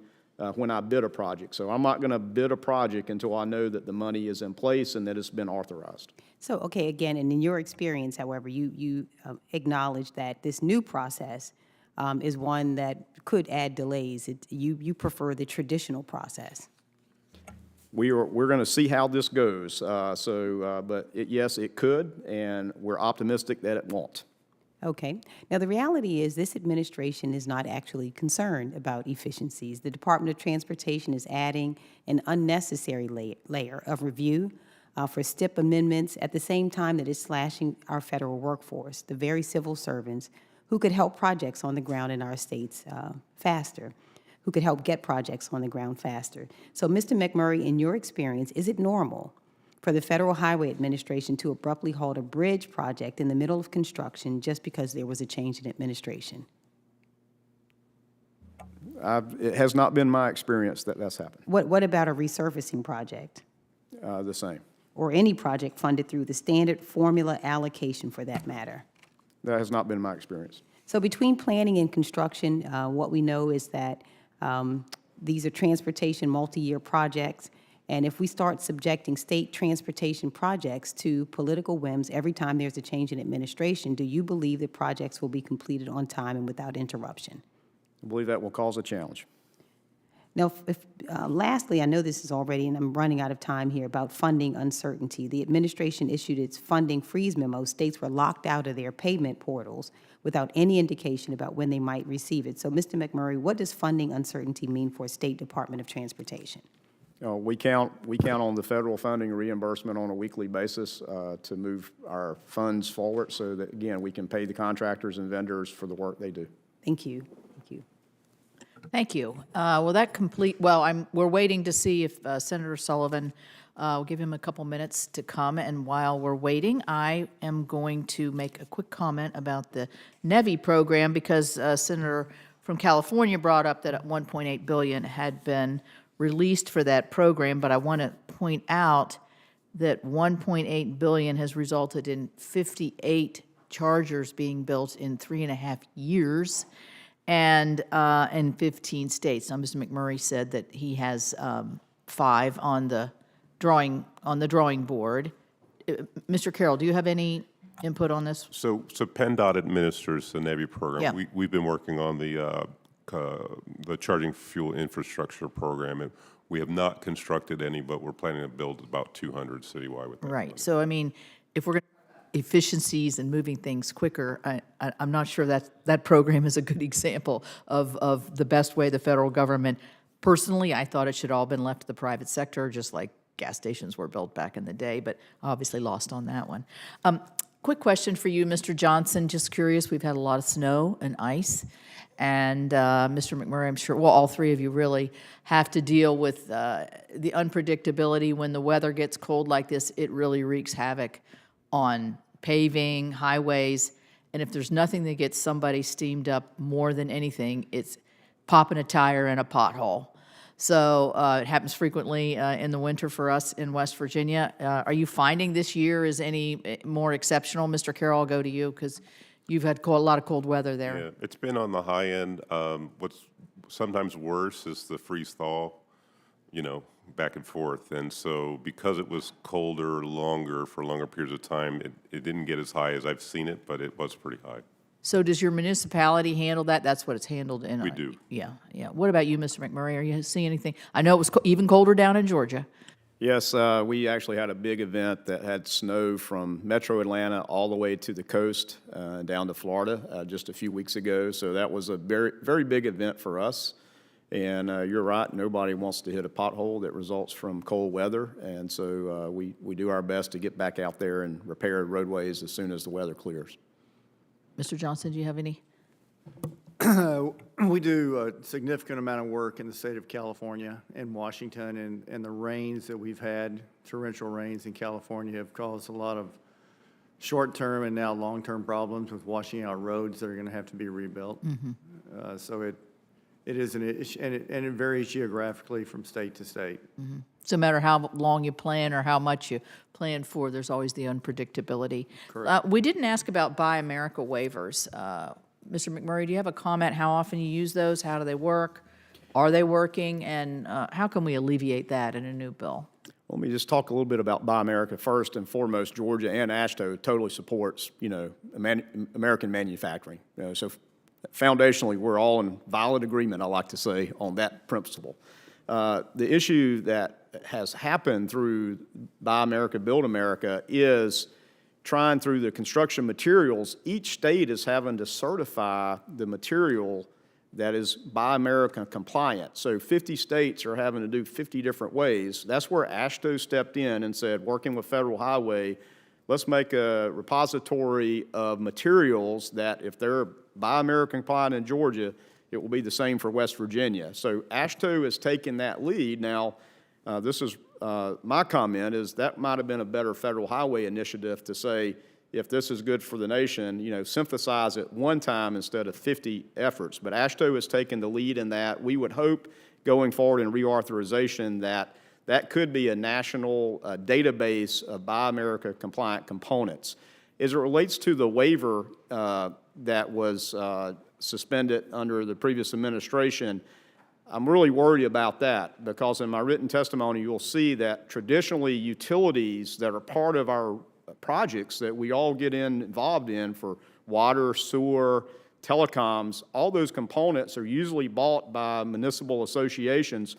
when I bid a project. So I'm not going to bid a project until I know that the money is in place and that it's been authorized. So, okay, again, and in your experience, however, you acknowledge that this new process is one that could add delays. You prefer the traditional process. We're going to see how this goes. Yes, it could, and we're optimistic that it won't. Okay. Now, the reality is this administration is not actually concerned about efficiencies. The Department of Transportation is adding an unnecessary layer of review for STIP amendments at the same time that it's slashing our federal workforce, the very civil servants who could help projects on the ground in our states faster, who could help get projects on the ground faster. So, Mr. McMurray, in your experience, is it normal for the Federal Highway Administration to abruptly halt a bridge project in the middle of construction just because there was a change in administration? It has not been my experience that that's happened. What about a resurfacing project? The same. Or any project funded through the standard formula allocation for that matter? That has not been my experience. So between planning and construction, what we know is that these are transportation multi-year projects. And if we start subjecting state transportation projects to political whims every time there's a change in administration, do you believe that projects will be completed on time and without interruption? I believe that will cause a challenge. Now, lastly, I know this is already, and I'm running out of time here, about funding uncertainty. The administration issued its funding freeze memo. States were locked out of their payment portals without any indication about when they might receive it. So, Mr. McMurray, what does funding uncertainty mean for State Department of Transportation? We count on the federal funding reimbursement on a weekly basis to move our funds forward so that, again, we can pay the contractors and vendors for the work they do. Thank you. Thank you. Thank you. We're waiting to see if Senator Sullivan, we'll give him a couple minutes to come. And while we're waiting, I am going to make a quick comment about the NEVI program because Senator from California brought up that $1.8 billion had been released for that program, but I want to point out that $1.8 billion has resulted in 58 chargers being built in 3.5 years, and in 15 states. Now, Mr. McMurray said that he has 5 on the drawing board. Mr. Carroll, do you have any input on this? So PennDOT administers the NEVI program. Yeah. We've been working on the the charging fuel infrastructure program. And we have not constructed any, but we're planning to build about 200 citywide with that. Right. So, I mean, if we're going to efficiencies and moving things quicker, I'm not sure that program is a good example of the best way the federal government. Personally, I thought it should all been left to the private sector, just like gas stations were built back in the day, but obviously lost on that one. Quick question for you, Mr. Johnson. Just curious, we've had a lot of snow and ice, and Mr. McMurray, I'm sure, well, all three of you really have to deal with the unpredictability. When the weather gets cold like this, it really wreaks havoc on paving, highways, and if there's nothing that gets somebody steamed up more than anything, it's popping a tire in a pothole. So it happens frequently in the winter for us in West Virginia. Are you finding this year is any more exceptional? Mr. Carroll, I'll go to you because you've had a lot of cold weather there. Yeah, it's been on the high end. What's sometimes worse is the freeze-thaw, back and forth. And so because it was colder for longer periods of time, it didn't get as high as I've seen it, but it was pretty high. So does your municipality handle that? That's what it's handled in? We do. Yeah, yeah. What about you, Mr. McMurray? Are you seeing anything? I know it was even colder down in Georgia. Yes, we actually had a big event that had snow from metro Atlanta all the way to the coast down to Florida just a few weeks ago. So that was a very, very big event for us. And you're right, nobody wants to hit a pothole that results from cold weather. And so we do our best to get back out there and repair roadways as soon as the weather clears. Mr. Johnson, do you have any? We do a significant amount of work in the state of California and Washington, and the rains that we've had, torrential rains in California, have caused a lot of short-term and now long-term problems with washing out roads that are going to have to be rebuilt. So it is an issue, and it varies geographically from state to state. So no matter how long you plan or how much you plan for, there's always the unpredictability. Correct. We didn't ask about Buy America waivers. Mr. McMurray, do you have a comment how often you use those? How do they work? Are they working? And how can we alleviate that in a new bill? Let me just talk a little bit about Buy America. First and foremost, Georgia and AASHTO totally supports, American manufacturing. So foundationally, we're all in violent agreement, I like to say, on that principle. The issue that has happened through Buy America, Build America is trying through the construction materials. Each state is having to certify the material that is Buy America compliant. So 50 states are having to do 50 different ways. That's where AASHTO stepped in and said, working with Federal Highway, let's make a repository of materials that if they're Buy America compliant in Georgia, it will be the same for West Virginia. So AASHTO has taken that lead. Now, this is my comment is that might have been a better Federal Highway initiative to say, if this is good for the nation, synthesize it one time instead of 50 efforts. But AASHTO has taken the lead in that. We would hope going forward in reauthorization that could be a national database of Buy America compliant components. As it relates to the waiver that was suspended under the previous administration, I'm really worried about that because in my written testimony, you'll see that traditionally utilities that are part of our projects that we all get involved in for water, sewer, telecoms, all those components are usually bought by municipal associations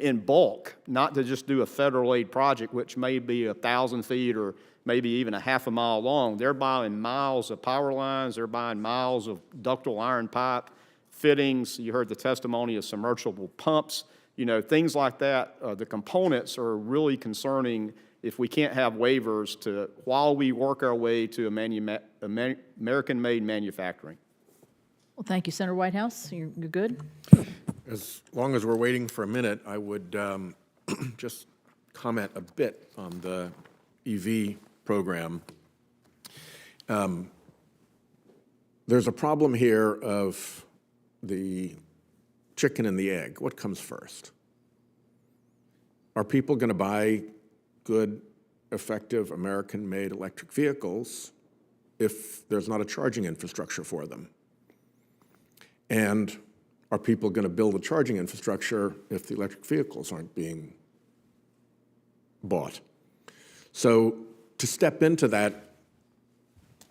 in bulk, not to just do a federal aid project, which may be 1,000 feet or maybe even a half a mile long. They're buying miles of power lines. They're buying miles of ductile iron pipe, fittings. You heard the testimony of submersible pumps. Things like that. The components are really concerning if we can't have waivers while we work our way to American-made manufacturing. Well, thank you, Senator Whitehouse. You're good? As long as we're waiting for a minute, I would just comment a bit on the EV program. There's a problem here of the chicken and the egg. What comes first? Are people going to buy good, effective, American-made electric vehicles if there's not a charging infrastructure for them? And are people going to build a charging infrastructure if the electric vehicles aren't being bought? So to step into that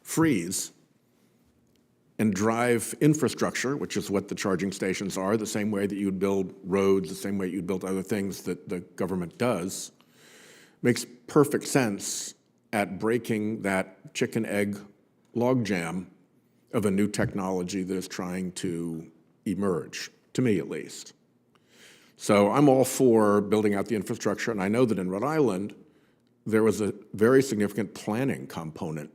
freeze and drive infrastructure, which is what the charging stations are, the same way that you'd build roads, the same way you'd build other things that the government does, makes perfect sense at breaking that chicken-egg logjam of a new technology that is trying to emerge, to me at least. So I'm all for building out the infrastructure, and I know that in Rhode Island, there was a very significant planning component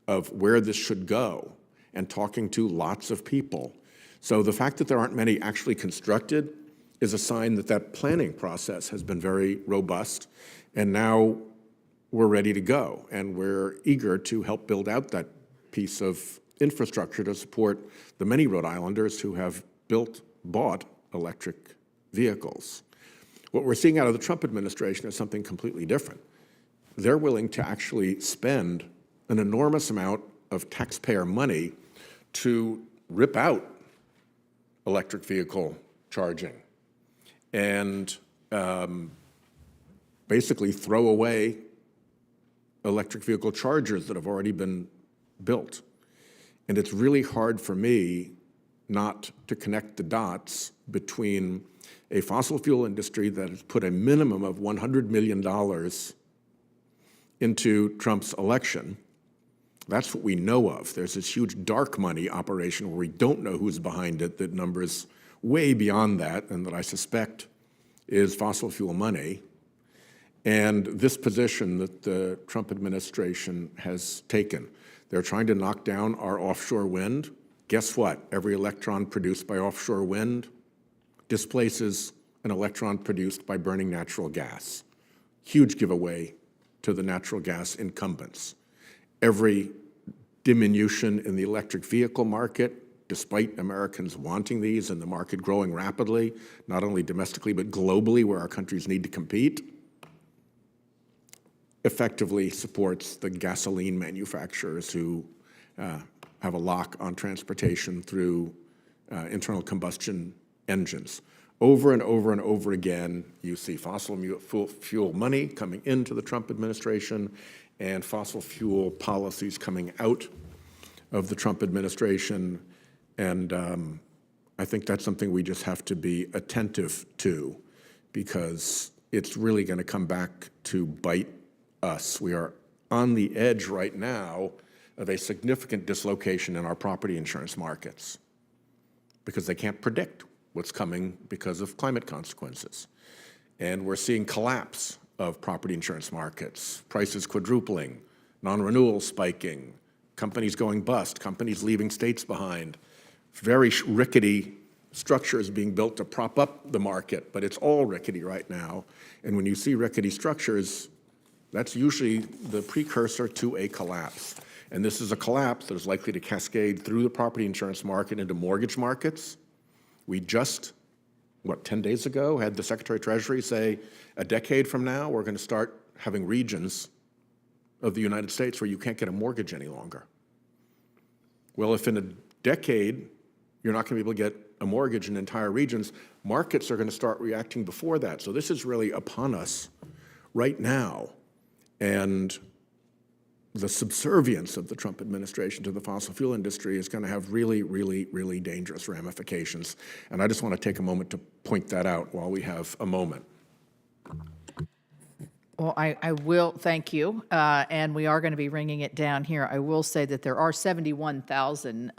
of where this should go and talking to lots of people. So the fact that there aren't many actually constructed is a sign that that planning process has been very robust, and now we're ready to go, and we're eager to help build out that piece of infrastructure to support the many Rhode Islanders who have bought electric vehicles. What we're seeing out of the Trump administration is something completely different. They're willing to actually spend an enormous amount of taxpayer money to rip out electric vehicle charging and basically throw away electric vehicle chargers that have already been built. And it's really hard for me not to connect the dots between a fossil fuel industry that has put a minimum of $100 million into Trump's election. That's what we know of. There's this huge dark money operation where we don't know who's behind it, that numbers way beyond that, and that I suspect is fossil fuel money. And this position that the Trump administration has taken, they're trying to knock down our offshore wind. Guess what? Every electron produced by offshore wind displaces an electron produced by burning natural gas. Huge giveaway to the natural gas incumbents. Every diminution in the electric vehicle market, despite Americans wanting these and the market growing rapidly, not only domestically but globally where our countries need to compete, effectively supports the gasoline manufacturers who have a lock on transportation through internal combustion engines. Over and over and over again, you see fossil fuel money coming into the Trump administration and fossil fuel policies coming out of the Trump administration. And I think that's something we just have to be attentive to, because it's really going to come back to bite us. We are on the edge right now of a significant dislocation in our property insurance markets because they can't predict what's coming because of climate consequences. And we're seeing collapse of property insurance markets, prices quadrupling, non-renewals spiking, companies going bust, companies leaving states behind, very rickety structures being built to prop up the market, but it's all rickety right now. And when you see rickety structures, that's usually the precursor to a collapse. And this is a collapse that is likely to cascade through the property insurance market into mortgage markets. We just, 10 days ago, had the Secretary of Treasury say, a decade from now, we're going to start having regions of the United States where you can't get a mortgage any longer. Well, if in a decade, you're not going to be able to get a mortgage in entire regions, markets are going to start reacting before that. So this is really upon us right now. And the subservience of the Trump administration to the fossil fuel industry is going to have really, really, really dangerous ramifications. And I just want to take a moment to point that out while we have a moment. Well, I will, thank you, and we are going to be ringing it down here. I will say that there are 71,000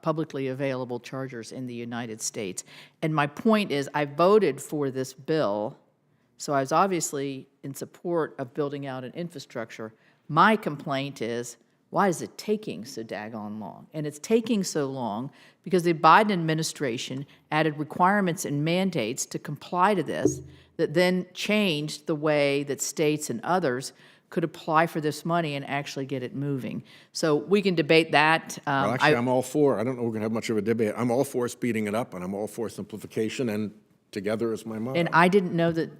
publicly available chargers in the United States. And my point is, I voted for this bill, so I was obviously in support of building out an infrastructure. My complaint is, why is it taking so daggone long? And it's taking so long because the Biden administration added requirements and mandates to comply to this that then changed the way that states and others could apply for this money and actually get it moving. So we can debate that. Well, actually, I'm all for, I don't know if we're going to have much of a debate. I'm all for speeding it up, and I'm all for simplification, and together is my motto. And I didn't know that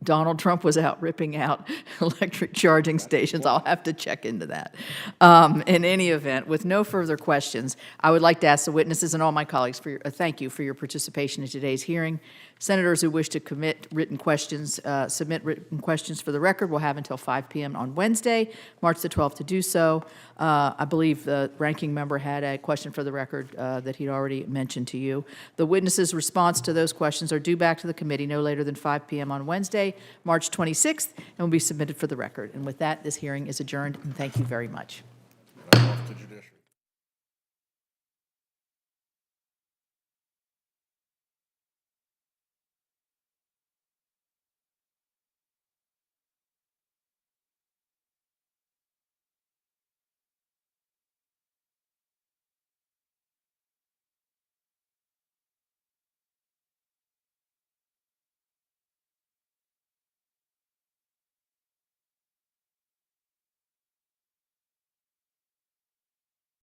Donald Trump was out ripping out electric charging stations. I'll have to check into that. In any event, with no further questions, I would like to ask the witnesses and all my colleagues for thank you for your participation in today's hearing. Senators who wish to submit written questions for the record will have until 5 p.m. on Wednesday, March the 12th, to do so. I believe the ranking member had a question for the record that he'd already mentioned to you. The witnesses' response to those questions are due back to the committee no later than 5 p.m. on Wednesday, March 26th, and will be submitted for the record. And with that, this hearing is adjourned, and thank you very much.